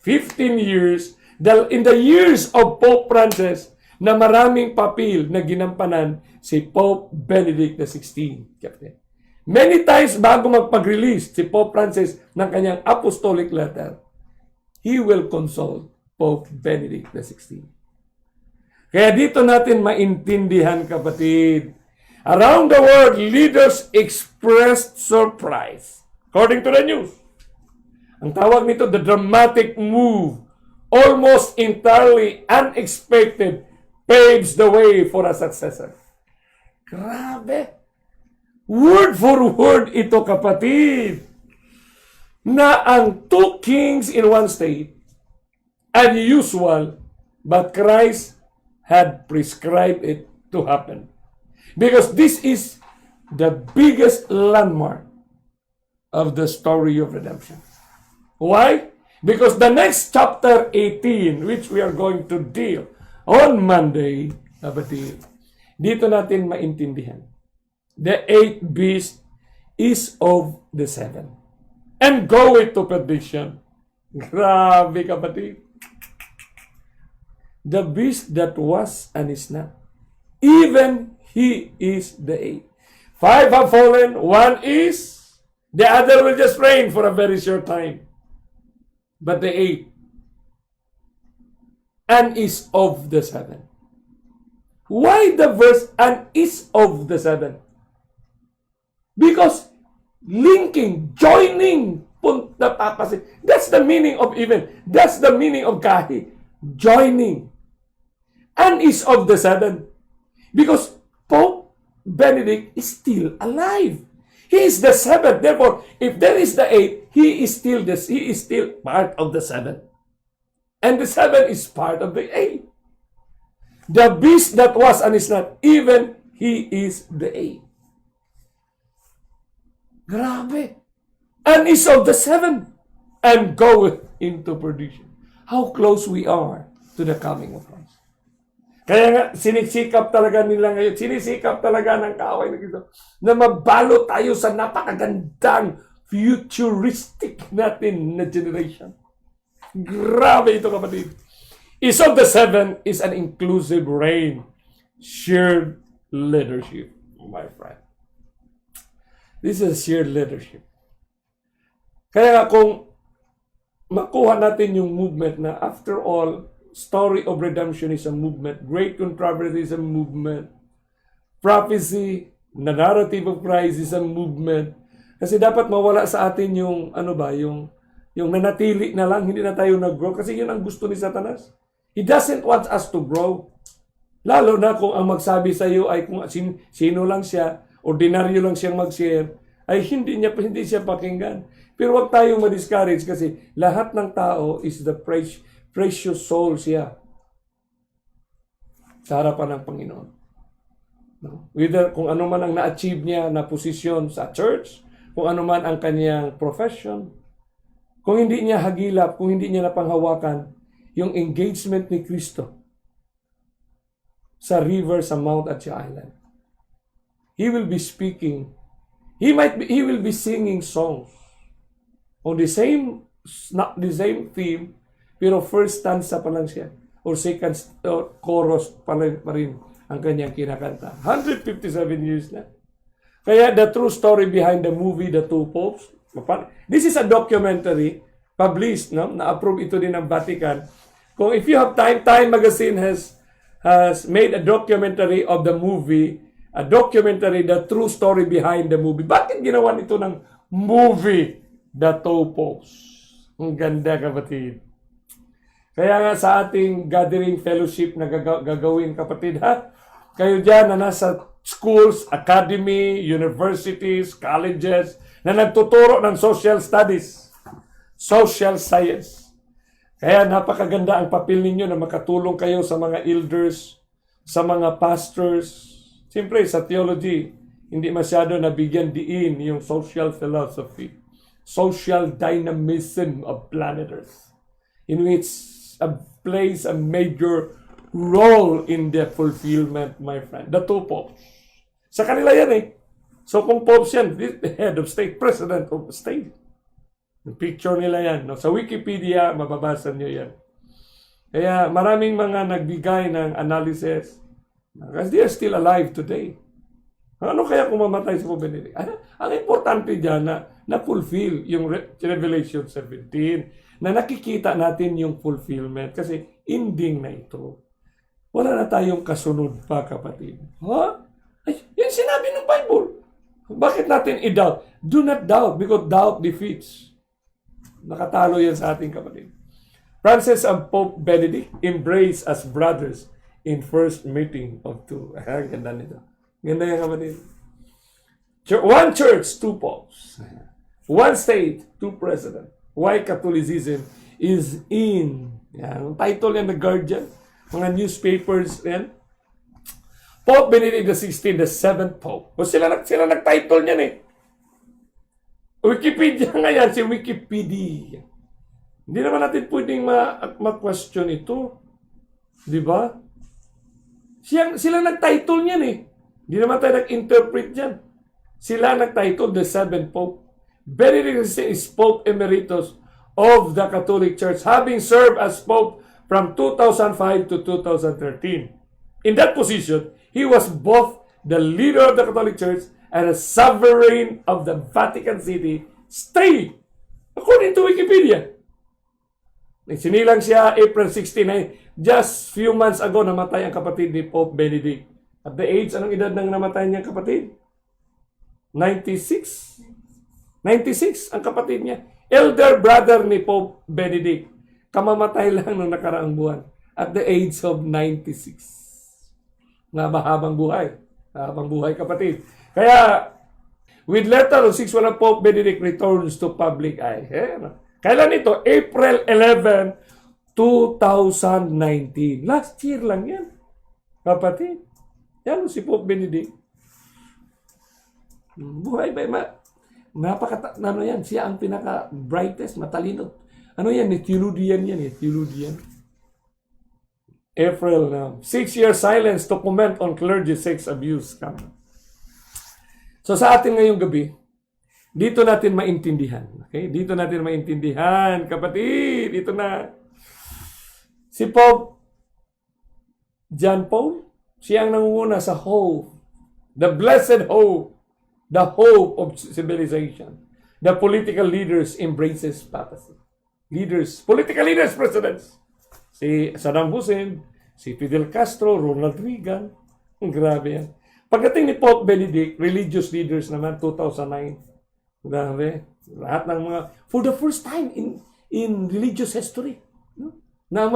15 years, in the years of Pope Francis, na maraming papel na ginampanan si Pope Benedict XVI. Kapatid. Many times bago magpag-release si Pope Francis ng kanyang apostolic letter, he will consult Pope Benedict XVI. Kaya dito natin maintindihan, kapatid. Around the world, leaders expressed surprise. According to the news, ang tawag nito, the dramatic move, almost entirely unexpected, paves the way for a successor. Grabe! Word for word ito, kapatid, na ang two kings in one state, unusual, but Christ had prescribed it to happen. Because this is the biggest landmark of the story of redemption. Why? Because the next chapter 18, which we are going to deal on Monday, kapatid, dito natin maintindihan. The 8th beast is of the 7. And go it to perdition. Grabe, kapatid. The beast that was and is not. Even he is the 8th. 5 have fallen, 1 is. The other will just reign for a very short time. But the 8th and is of the 7. Why the verse and is of the 7? Because linking, joining, the papacy. That's the meaning of even. That's the meaning of kahi. Joining. And is of the 7. Because Pope Benedict is still alive. He is the 7th. Therefore, if there is the 8, he is still part of the 7. And the 7 is part of the 8. The beast that was and is not, even he is the 8. Grabe. And is of the 7 and goeth into perdition. How close we are to the coming of Christ. Kaya nga, sinisikap talaga nila ngayon, sinisikap talaga ng kaaway na ito, na mabalo tayo sa napakagandang futuristic natin na generation. Grabe ito, kapatid. Is of the 7 is an inclusive reign, shared leadership, my friend. This is shared leadership. Kaya nga kung makuha natin yung movement na after all, story of redemption is a movement, great controversy is a movement, prophecy, The narrative of Christ is a movement. Kasi dapat mawala sa atin yung, yung nanatili na lang, hindi na tayo nag-grow. Kasi yun ang gusto ni Satanas. He doesn't want us to grow. Lalo na kung ang magsabi sa iyo ay kung sino lang siya, ordinaryo lang siyang mag-share, ay hindi siya pakinggan. Pero wag tayong ma-discourage kasi lahat ng tao is the precious soul siya sa harapan ng Panginoon. No? Whether kung ano man ang na-achieve niya na posisyon sa church, kung ano man ang kanyang profession, kung hindi niya hagilap, kung hindi niya napanghawakan yung engagement ni Kristo sa river, sa Mount at sa island, he will be speaking. He will be singing songs on not the same theme, pero first stanza pa lang siya, or second chorus pa rin ang kanyang kinakanta. 157 years na. Kaya the true story behind the movie, The Two Popes, this is a documentary published, no? Na-approve ito din ng Vatican. Kung if you have Time Magazine has made a documentary of the movie, a documentary, the true story behind the movie. Bakit ginawa nito ng movie, The Two Popes? Ang ganda, kapatid. Kaya nga sa ating gathering fellowship na gagawin, kapatid, ha? Kayo dyan na nasa schools, academy, universities, colleges, na nagtuturo ng social studies, social science. Kaya napakaganda ang papel ninyo na makatulong kayo sa mga elders, sa mga pastors. Siyempre, sa theology, hindi masyado nabigyan diin yung social philosophy, social dynamism of planet Earth, in which plays a major role in the fulfillment, my friend. The two popes. Sa kanila yan eh. So kung popes yan, the head of state, president of the state. Yung picture nila yan. No? Sa Wikipedia, mababasa nyo yan. Kaya maraming mga nagbigay ng analysis. Because they are still alive today. Ano kaya kung mamatay si Pope Benedict? Ang importante dyan na fulfill yung Revelation 17, na nakikita natin yung fulfillment kasi ending na ito. Wala na tayong kasunod pa, kapatid. Ay, yan sinabi ng Bible. Bakit natin i-doubt? Do not doubt because doubt defeats. Nakatalo yan sa ating kapatid. Francis and Pope Benedict embrace as brothers in first meeting of two. Ganda nito. Ganda yan, kapatid. One church, two popes. One state, two presidents. Why Catholicism is in. Yan. Title yan, The Guardian. Mga newspapers yan. Pope Benedict XVI, the seventh Pope. O sila nag-title niyan eh. Wikipedia nga yan, si Wikipedia. Hindi naman natin pwedeng ma-question ito. Di ba? Sila nag-title niyan eh. Hindi naman tayo nag-interpret dyan. Sila nag-title, the seventh Pope. Benedict XVI is Pope Emeritus of the Catholic Church, having served as Pope from 2005 to 2013. In that position, he was both the leader of the Catholic Church and a sovereign of the Vatican City state, according to Wikipedia. Sinilang siya April 16, just few months ago namatay ang kapatid ni Pope Benedict. At the age, anong edad nang namatay niyang kapatid? 96? 96 ang kapatid niya. Elder brother ni Pope Benedict. Kamamatay lang nung nakaraang buwan. At the age of 96. Nga mahabang buhay. Mahabang buhay, kapatid. Kaya, with letter of 6-1, Pope Benedict returns to public eye. Kailan ito? April 11, 2019. Last year lang yan. Kapatid. Yan si Pope Benedict. Buhay ba? Ano yan? Siya ang pinaka-brightest, matalino. Ano yan? Theologian yan. Theologian. April na. 6-year silence to comment on clergy sex abuse. So sa atin ngayong gabi, dito natin maintindihan. Okay? Dito natin maintindihan, kapatid. Dito na. Si Pope John Paul, siya ang nangunguna sa hope. The blessed hope. The hope of civilization. The political leaders embraces papacy. Political leaders, presidents. Si Saddam Hussein, si Fidel Castro, Ronald Reagan. Grabe yan. Pagdating ni Pope Benedict, religious leaders naman, 2009, grabe, lahat ng mga, for the first time in religious history, no? Na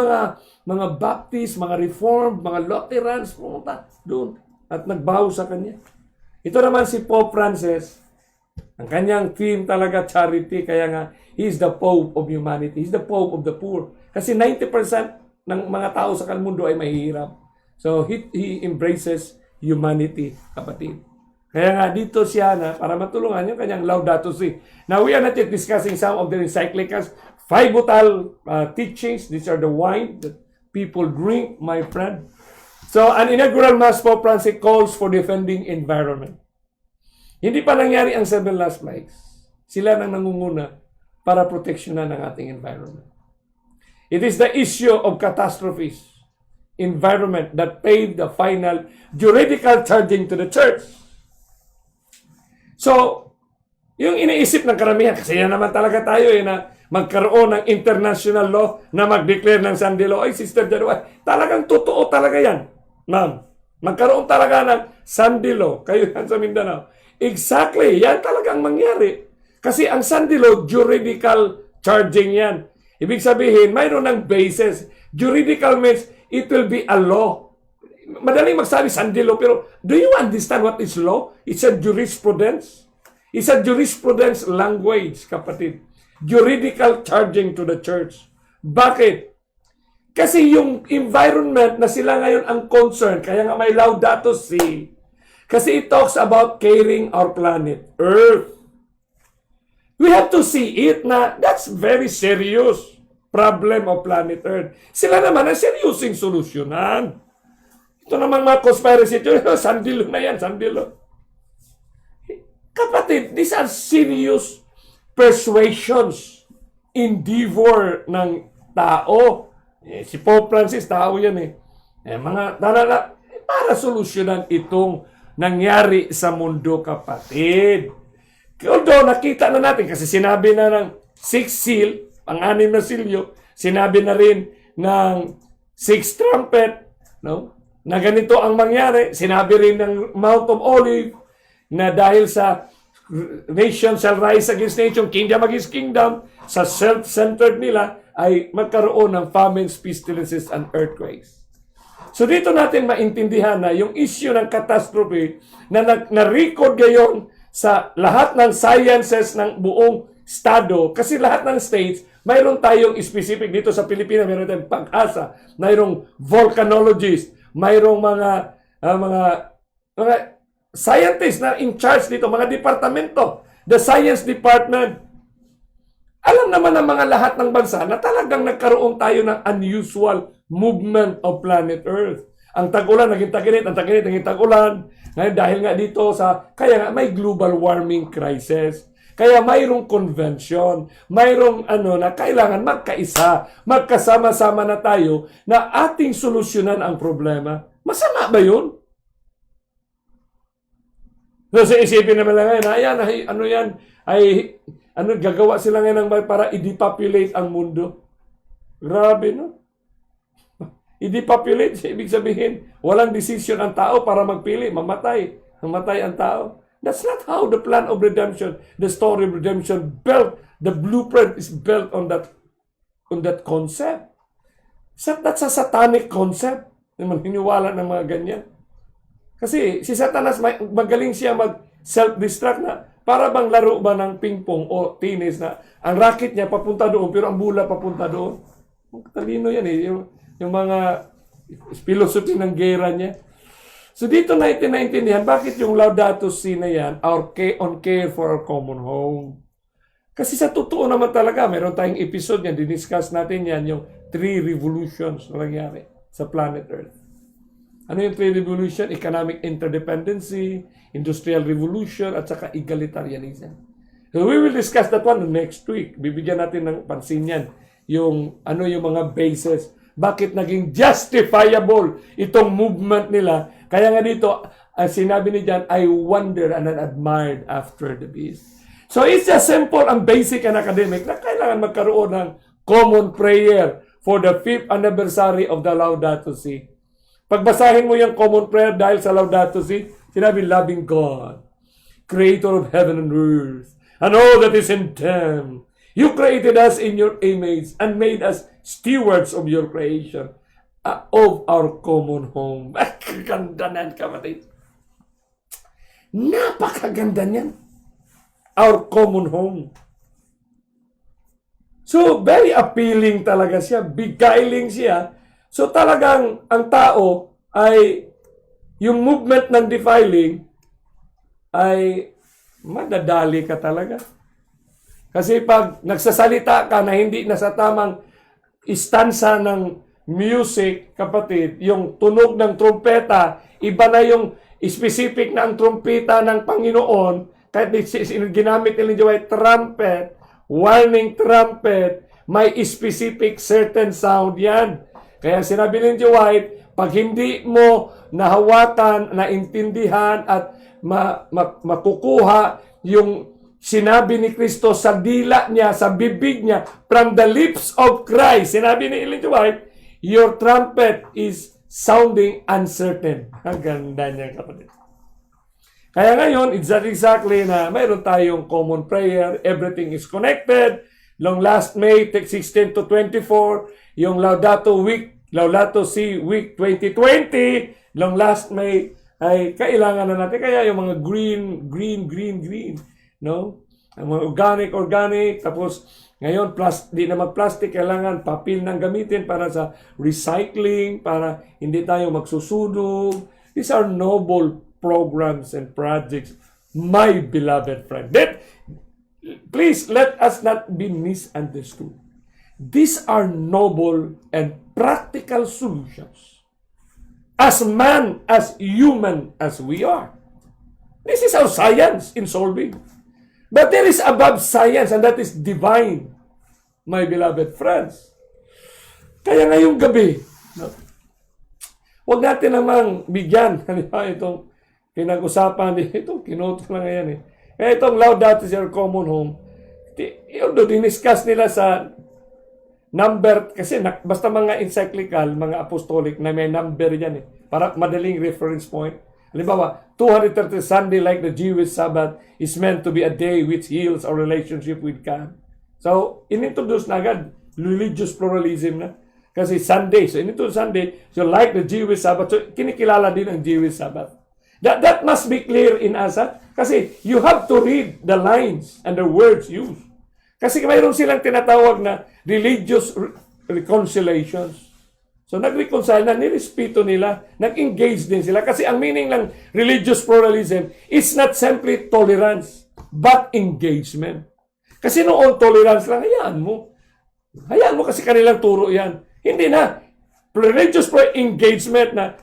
mga Baptist, mga Reformed, mga Lutherans, pumunta doon at nagbaho sa kanya. Ito naman si Pope Francis, ang kanyang theme talaga charity, kaya nga, he is the Pope of humanity. He's the Pope of the poor. Kasi 90% ng mga tao sa mundo ay mahihirap. So, he embraces humanity, kapatid. Kaya nga, dito siya na, para matulungan yung kanyang Laudato Si. Now, we are not yet discussing some of the encyclicals, 5 vital teachings. These are the wine that people drink, my friend. So, an inaugural Mass, Pope Francis calls for defending environment. Hindi pa nangyari ang 7 last plagues. Sila nang nangunguna para proteksyonan ang ating environment. It is the issue of catastrophes, environment, that paved the final juridical charging to the church. So, yung iniisip ng karamihan, kasi yan naman talaga tayo na magkaroon ng international law na mag-declare ng Sunday law. Ay, Sister Jadua, talagang totoo talaga yan, ma'am. Magkaroon talaga ng Sunday law. Kayo yan sa Mindanao. Exactly, yan talagang mangyari. Kasi ang Sunday law, juridical charging yan. Ibig sabihin, mayroon ng basis. Juridical means it will be a law. Madaling magsabi Sunday law, pero do you understand what is law? It's a jurisprudence. It's a jurisprudence language, kapatid. Juridical charging to the church. Bakit? Kasi yung environment na sila ngayon ang concern, kaya nga may Laudato Si. Kasi it talks about caring our planet, Earth. We have to see it na that's very serious problem of planet Earth. Sila naman ang seryosing solusyonan. Ito namang mga conspiracy theory, sandilo na yan, sandilo. Kapatid, these are serious persuasions, endeavor ng tao. Si Pope Francis, tao yan para solusyonan itong nangyari sa mundo, kapatid. Although nakita na natin, kasi sinabi na ng 6 seal, ang 6 na silyo, sinabi na rin ng 6 trumpet, no? Na ganito ang mangyari. Sinabi rin ng Mount of Olive na dahil sa nation shall rise against nation, kingdom against kingdom, sa self-centered nila ay magkaroon ng famines, pestilences, and earthquakes. So dito natin maintindihan na yung issue ng catastrophe na na-record ngayon sa lahat ng sciences ng buong estado, kasi lahat ng states, mayroon tayong specific dito sa Pilipinas, mayroon tayong Pag-asa, mayroong volcanologist, mayroong mga scientists na in charge dito, mga departamento, the science department. Alam naman ng mga lahat ng bansa na talagang nagkaroon tayo ng unusual movement of planet Earth. Ang tag-ulan naging tag-init, ang tag-init naging tag-ulan. Ngayon dahil nga dito kaya nga may global warming crisis. Kaya mayroong convention, mayroong na kailangan magkaisa, magkasama-sama na tayo na ating solusyonan ang problema. Masama ba yun? So isipin naman lang ngayon, gagawa sila ngayon para i-depopulate ang mundo. Grabe, no? I-depopulate, ibig sabihin, walang decision ang tao para magpili, mamatay ang tao. That's not how the plan of redemption, the story of redemption built. The blueprint is built on that concept. That's a satanic concept. Hiniwala ng mga ganyan. Kasi si Satanas, magaling siya mag-self-destruct na para bang laro ba ng ping-pong o tennis na ang racket niya papunta doon pero ang bola papunta doon. Talino yan yung mga philosophy ng gera niya. So dito natin naintindihan bakit yung Laudato Si na yan, on care for our common home. Kasi sa totoo naman talaga, meron tayong episode yan, diniscuss natin yan, yung 3 revolutions na nangyari sa planet Earth. Ano yung 3 revolution? Economic interdependency, industrial revolution, at saka egalitarianism. So we will discuss that one next week. Bibigyan natin ng pansin yan. Yung mga basis. Bakit naging justifiable itong movement nila? Kaya nga dito, sinabi ni John, I wonder and admired after the beast. So it's just simple and basic and academic na kailangan magkaroon ng common prayer for the 5th anniversary of the Laudato Si. Pagbasahin mo yung common prayer dahil sa Laudato Si, Sinabi, loving God, creator of heaven and earth, and all that is in them. You created us in your image and made us stewards of your creation, of our common home. Kaganda nan, kapatid. Napakaganda niyan. Our common home. So, very appealing talaga siya. Beguiling siya. So, talagang ang tao ay, yung movement ng defiling ay madadali ka talaga. Kasi pag nagsasalita ka na hindi na sa tamang istansa ng music, kapatid, yung tunog ng trumpeta, iba na yung specific na ang trumpeta ng Panginoon, kahit ginamit nila yung trumpet, warning trumpet, may specific certain sound yan. Kaya sinabi ni White, pag hindi mo nahawakan, naintindihan at makukuha yung sinabi ni Kristo sa dila niya, sa bibig niya, from the lips of Christ, sinabi ni Ellen G. White, your trumpet is sounding uncertain. Ang ganda niya, kapatid. Kaya ngayon, it's exactly na mayroon tayong common prayer, everything is connected. Long last May 16 to 24, yung Laudato Si Week 2020, long last May, ay kailangan na natin. Kaya yung mga green, no? Ang mga organic, tapos ngayon, di na mag-plastic, kailangan papel nang gamitin para sa recycling, para hindi tayo magsusunog. These are noble programs and projects, my beloved friend. Please, let us not be misunderstood. These are noble and practical solutions. As man, as human as we are. This is our science in solving. But there is above science, and that is divine, my beloved friends. Kaya ngayong gabi, huwag natin namang bigyan. Itong pinag-usapan, itong kinoto lang ngayon eh. Kaya itong Laudato Si Our Common Home, yun doon, diniscuss nila sa number, kasi basta mga encyclical, mga apostolic, na may number yan eh. Para madaling reference point. Halimbawa, 230 Sunday like the Jewish Sabbath is meant to be a day which heals our relationship with God. So, inintroduce na agad religious pluralism na. Kasi Sunday, so inintroduce Sunday, so like the Jewish Sabbath, so kinikilala din ang Jewish Sabbath. That must be clear in us, ha? Kasi you have to read the lines and the words used. Kasi mayroon silang tinatawag na religious reconciliations. So, nag-reconcile na, nirespeto nila, nag-engage din sila. Kasi ang meaning ng religious pluralism is not simply tolerance, but engagement. Kasi noon, tolerance lang, hayaan mo. Hayaan mo kasi kanilang turo yan. Hindi na. Religious engagement na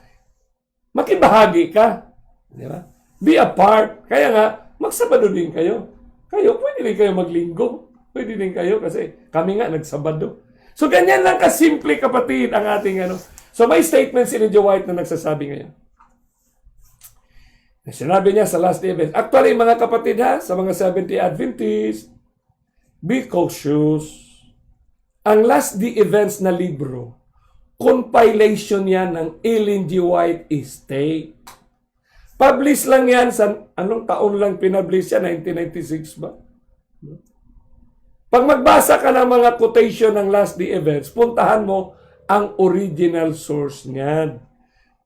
makibahagi ka. Di ba? Be a part. Kaya nga, magsabado din kayo. Kayo, pwede din kayo maglinggo. Pwede din kayo kasi kami nga nagsabado. So, ganyan lang kasimple, kapatid, ang ating ano. So, may statement si Ellen White na nagsasabi ngayon. Sinabi niya sa Lastdayevents, actually, mga kapatid ha, sa mga 70 Adventist, be cautious. Ang Lastdayevents na libro, compilation yan ng Ellen G. White Estate. Publish lang yan sa, anong taon lang pinpublish yan? 1996 ba? Pag magbasa ka ng mga quotation ng Lastdayevents, puntahan mo ang original source niyan.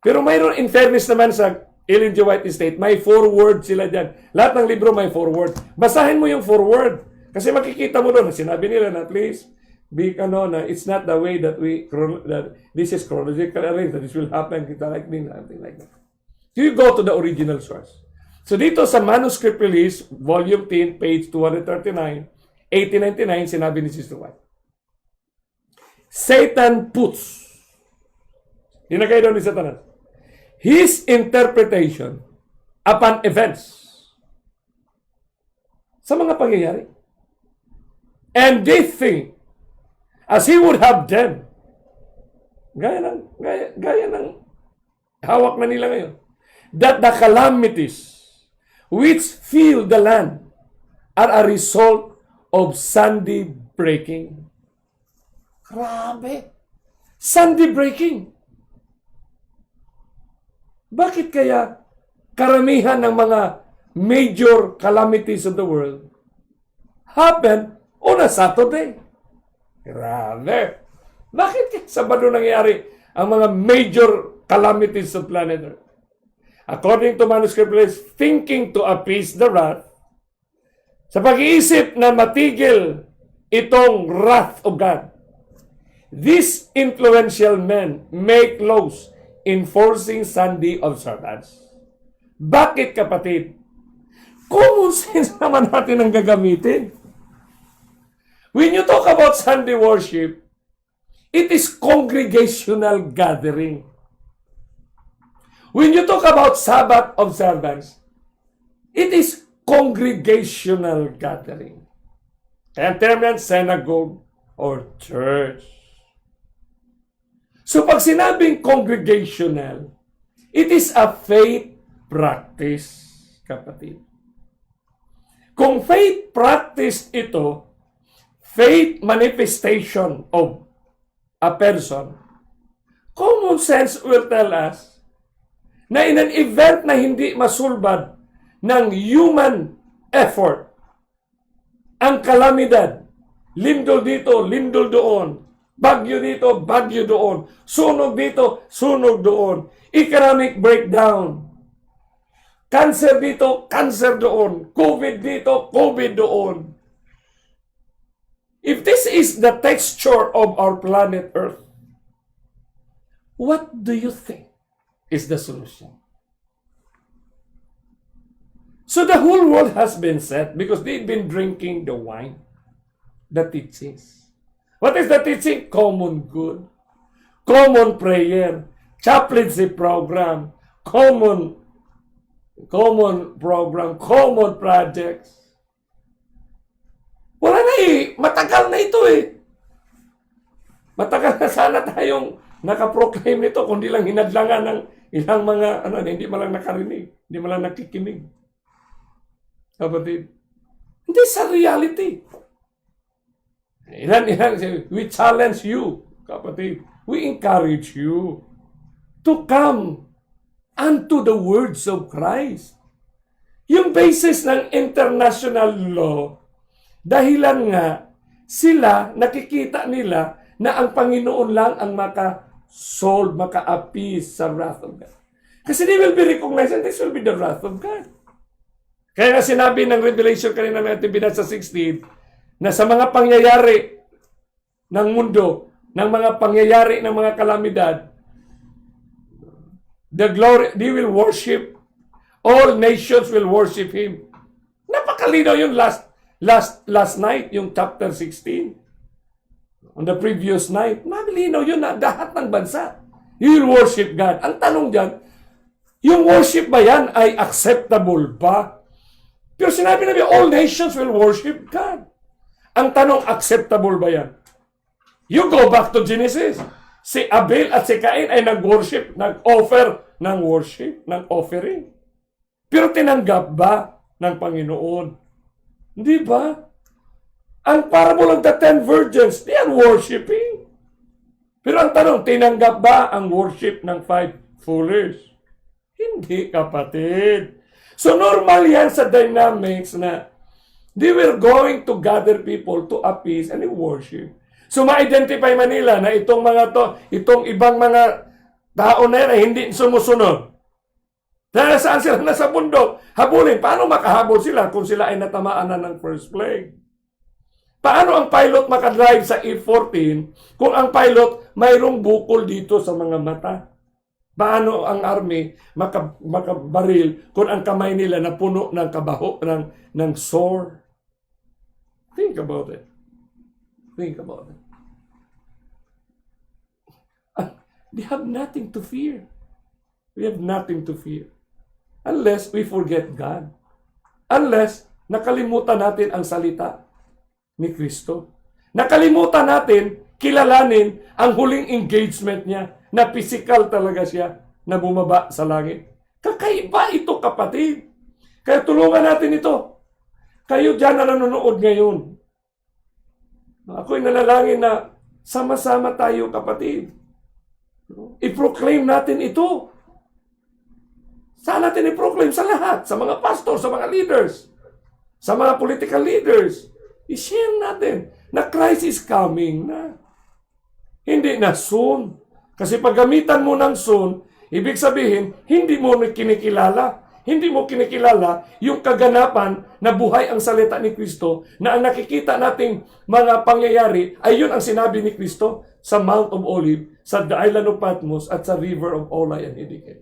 Pero mayroon, in fairness naman sa Ellen G. White Estate, may foreword sila dyan. Lahat ng libro may foreword. Basahin mo yung foreword. Kasi makikita mo doon, sinabi nila na at least, na it's not the way that that this is chronological arranged, that this will happen, something like that. So you go to the original source. So dito sa manuscript release, volume 10, page 239, 1899, sinabi ni Sister White, Satan puts, dinagay daw ni Satanas, his interpretation upon events sa mga pangyayari. And they think, as he would have them, gaya ng hawak na nila ngayon, that the calamities which fill the land are a result of Sunday breaking. Grabe! Sunday breaking! Bakit kaya karamihan ng mga major calamities of the world happen on a Saturday. Grabe. Bakit kaya Sabado nangyari ang mga major calamities of planet Earth? According to manuscript list, thinking to appease the wrath, sa pag-iisip na matigil itong wrath of God, these influential men make laws enforcing Sunday observance. Bakit, kapatid? Common sense naman natin ang gagamitin. When you talk about Sunday worship, it is congregational gathering. When you talk about Sabbath observance, it is congregational gathering. Kaya ang term yan, synagogue or church. So pag sinabing congregational, it is a faith practice, kapatid. Kung faith practice ito, faith manifestation of a person, common sense will tell us na in an event na hindi masulbad ng human effort, ang kalamidad, lindol dito, lindol doon, bagyo dito, bagyo doon, sunog dito, sunog doon, economic breakdown, cancer dito, cancer doon, COVID dito, COVID doon. If this is the texture of our planet Earth, what do you think is the solution? So the whole world has been set because they've been drinking the wine, the teachings. What is the teaching? Common good, common prayer, chaplaincy program, common program, common projects. Wala na eh. Matagal na ito eh. Matagal na sana tayong nakaproclaim nito, kundi lang hinadlangan ng ilang mga, hindi man lang nakarinig, hindi man lang nakikinig. Kapatid, hindi sa reality. Ilan, we challenge you, kapatid. We encourage you to come unto the words of Christ. Yung basis ng international law, dahilan nga sila, nakikita nila na ang Panginoon lang ang maka-solve, maka-appease sa wrath of God. Kasi they will be recognized and this will be the wrath of God. Kaya nga sinabi ng Revelation kanina natin binasa 16, na sa mga pangyayari ng mundo, ng mga pangyayari ng mga kalamidad, the glory, they will worship, all nations will worship Him. Napakalinaw yung last night, yung chapter 16. On the previous night, malinaw yun na lahat ng bansa. You will worship God. Ang tanong dyan, yung worship ba yan ay acceptable ba? Pero sinabi namin, all nations will worship God. Ang tanong, acceptable ba yan? You go back to Genesis. Si Abel at si Cain ay nag-worship, nag-offer ng worship, ng offering. Pero tinanggap ba ng Panginoon? Hindi ba? Ang parable of the 10 virgins, they are worshiping. Pero ang tanong, tinanggap ba ang worship ng 5 foolish? Hindi, kapatid. So normal yan sa dynamics na they were going to gather people to appease and worship. So ma-identify Manila na itong mga to, itong ibang mga tao na yan ay hindi sumusunod. Dahil saan sila nasa bundok? Habulin. Paano makahabol sila kung sila ay natamaan na ng first plague? Paano ang pilot makadrive sa F-14 kung ang pilot mayroong bukol dito sa mga mata? Paano ang army makabaril kung ang kamay nila na puno ng kabaho, ng sword? Think about it. Think about it. They have nothing to fear. We have nothing to fear. Unless we forget God. Unless nakalimutan natin ang salita ni Kristo. Nakalimutan natin, kilalanin ang huling engagement niya na physical talaga siya na bumaba sa langit. Kakaiba ito, kapatid. Kaya tulungan natin ito. Kayo dyan na nanonood ngayon. Ako'y nanalangin na sama-sama tayo, kapatid. I-proclaim natin ito Saan natin i-proclaim? Sa lahat. Sa mga pastor, sa mga leaders, sa mga political leaders. I-share natin na Christ is coming na. Hindi na soon. Kasi pag gamitan mo ng soon, ibig sabihin, hindi mo kinikilala. Hindi mo kinikilala yung kaganapan na buhay ang salita ni Kristo na ang nakikita nating mga pangyayari ay yun ang sinabi ni Kristo sa Mount of Olive, sa the island of Patmos at sa river of Olay and Hiddekel.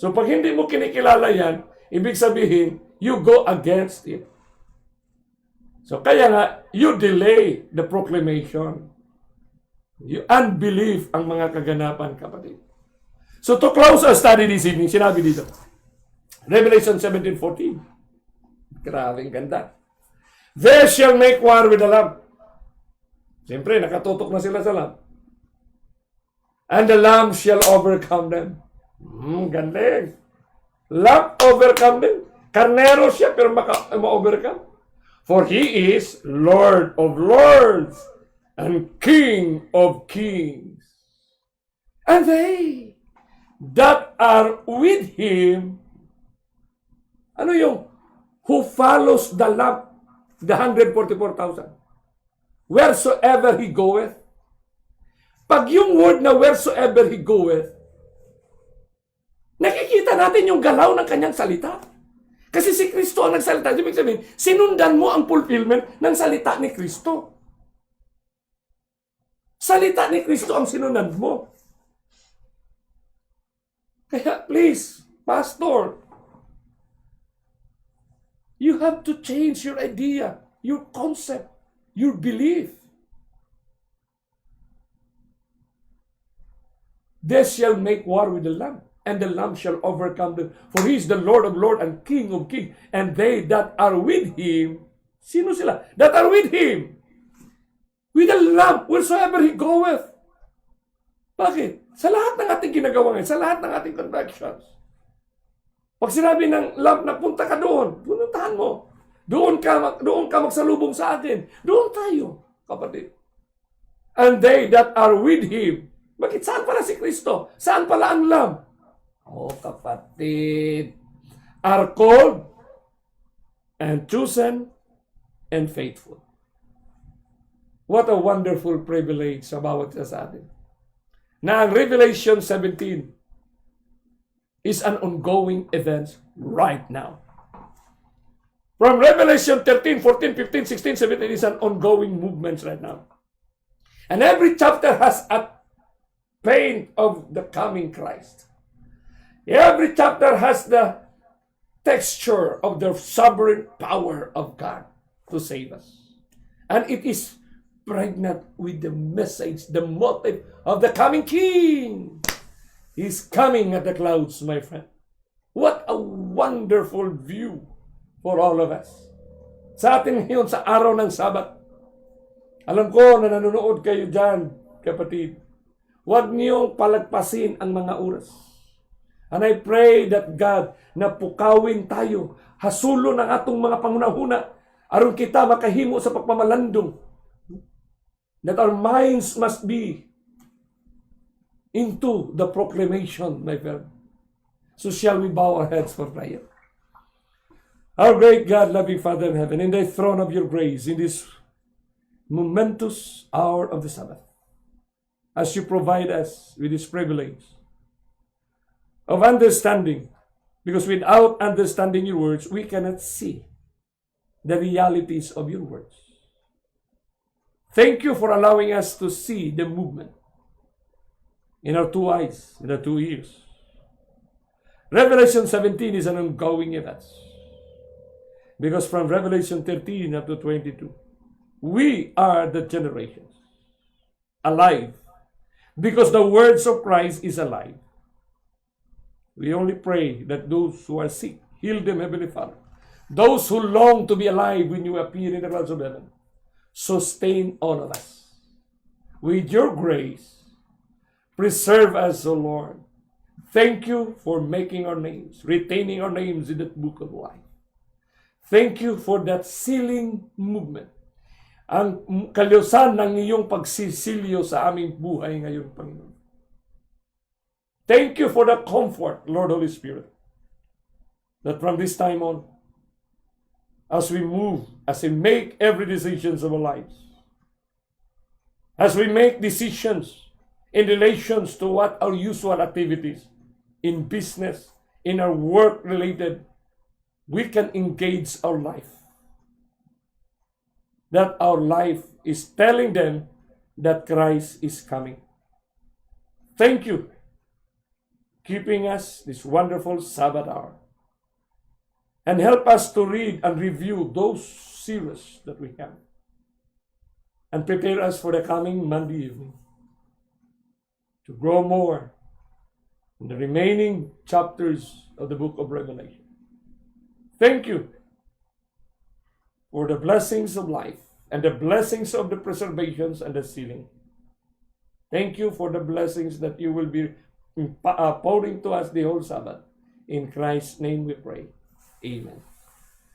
So pag hindi mo kinikilala yan, ibig sabihin, you go against it. So kaya nga, you delay the proclamation. You unbelieve ang mga kaganapan, kapatid. So to close our study this evening, sinabi dito, Revelation 17:14. Grabing ganda. They shall make war with the Lamb. Siyempre, nakatutok na sila sa Lamb. And the Lamb shall overcome them. Galing. Lamb overcome them. Karnero siya, pero ma-overcome. For He is Lord of Lords and King of Kings. And they that are with Him, ano yung who follows the Lamb, the 144,000, wheresoever He goeth. Pag yung word na wheresoever He goeth, nakikita natin yung galaw ng kanyang salita. Kasi si Kristo ang nagsalita. Ibig sabihin, sinundan mo ang fulfillment ng salita ni Kristo. Salita ni Kristo ang sinundan mo. Kaya please, Pastor, you have to change your idea, your concept, your belief. They shall make war with the Lamb, and the Lamb shall overcome them. For He is the Lord of Lords and King of Kings. And they that are with Him, sino sila? That are with Him, with the Lamb, wheresoever He goeth. Bakit? Sa lahat ng ating ginagawa ngayon, sa lahat ng ating contractions. Pag sinabi ng Lamb na punta ka doon, puntahan mo. Doon ka magsalubong sa atin. Doon tayo, kapatid. And they that are with Him. Bakit? Saan pala si Kristo? Saan pala ang Lamb? Oh, kapatid. Are called and chosen and faithful. What a wonderful privilege sa bawat isa sa atin. Na ang Revelation 17 is an ongoing event right now. From Revelation 13, 14, 15, 16, 17 is an ongoing movement right now. And every chapter has a pain of the coming Christ. Every chapter has the texture of the sovereign power of God to save us. And it is pregnant with the message, the motive of the coming King. He's coming at the clouds, my friend. What a wonderful view for all of us. Sa atin ngayon, sa araw ng Sabbath, alam ko na nanonood kayo dyan, kapatid. Huwag niyong palagpasin ang mga oras. And I pray that God na pukawin tayo, hasulo ng atong mga pangunahuna, aron kita makahimo sa pagpamalandong. That our minds must be into the proclamation, my friend. So shall we bow our heads for prayer. Our great God, loving Father in heaven, in the throne of your grace, in this momentous hour of the Sabbath, as you provide us with this privilege of understanding, because without understanding your words, we cannot see the realities of your words. Thank you for allowing us to see the movement in our two eyes, in our 2 ears. Revelation 17 is an ongoing event. Because from Revelation 13 up to 22, we are the generations alive. Because the words of Christ is alive. We only pray that those who are sick, heal them, Heavenly Father. Those who long to be alive when you appear in the clouds of heaven, sustain all of us. With your grace, preserve us, O Lord. Thank you for making our names, retaining our names in that book of life. Thank you for that sealing movement. Ang kalyosan ng iyong pagsisilyo sa aming buhay ngayon, Panginoon. Thank you for the comfort, Lord Holy Spirit, that from this time on, as we move, as we make every decisions of our lives, as we make decisions in relations to what our usual activities, in business, in our work related, we can engage our life. That our life is telling them that Christ is coming. Thank you, keeping us this wonderful Sabbath hour. And help us to read and review those series that we have. And prepare us for the coming Monday evening to grow more in the remaining chapters of the book of Revelation. Thank you for the blessings of life and the blessings of the preservations and the sealing. Thank you for the blessings that you will be pouring to us the whole Sabbath. In Christ's name we pray. Amen.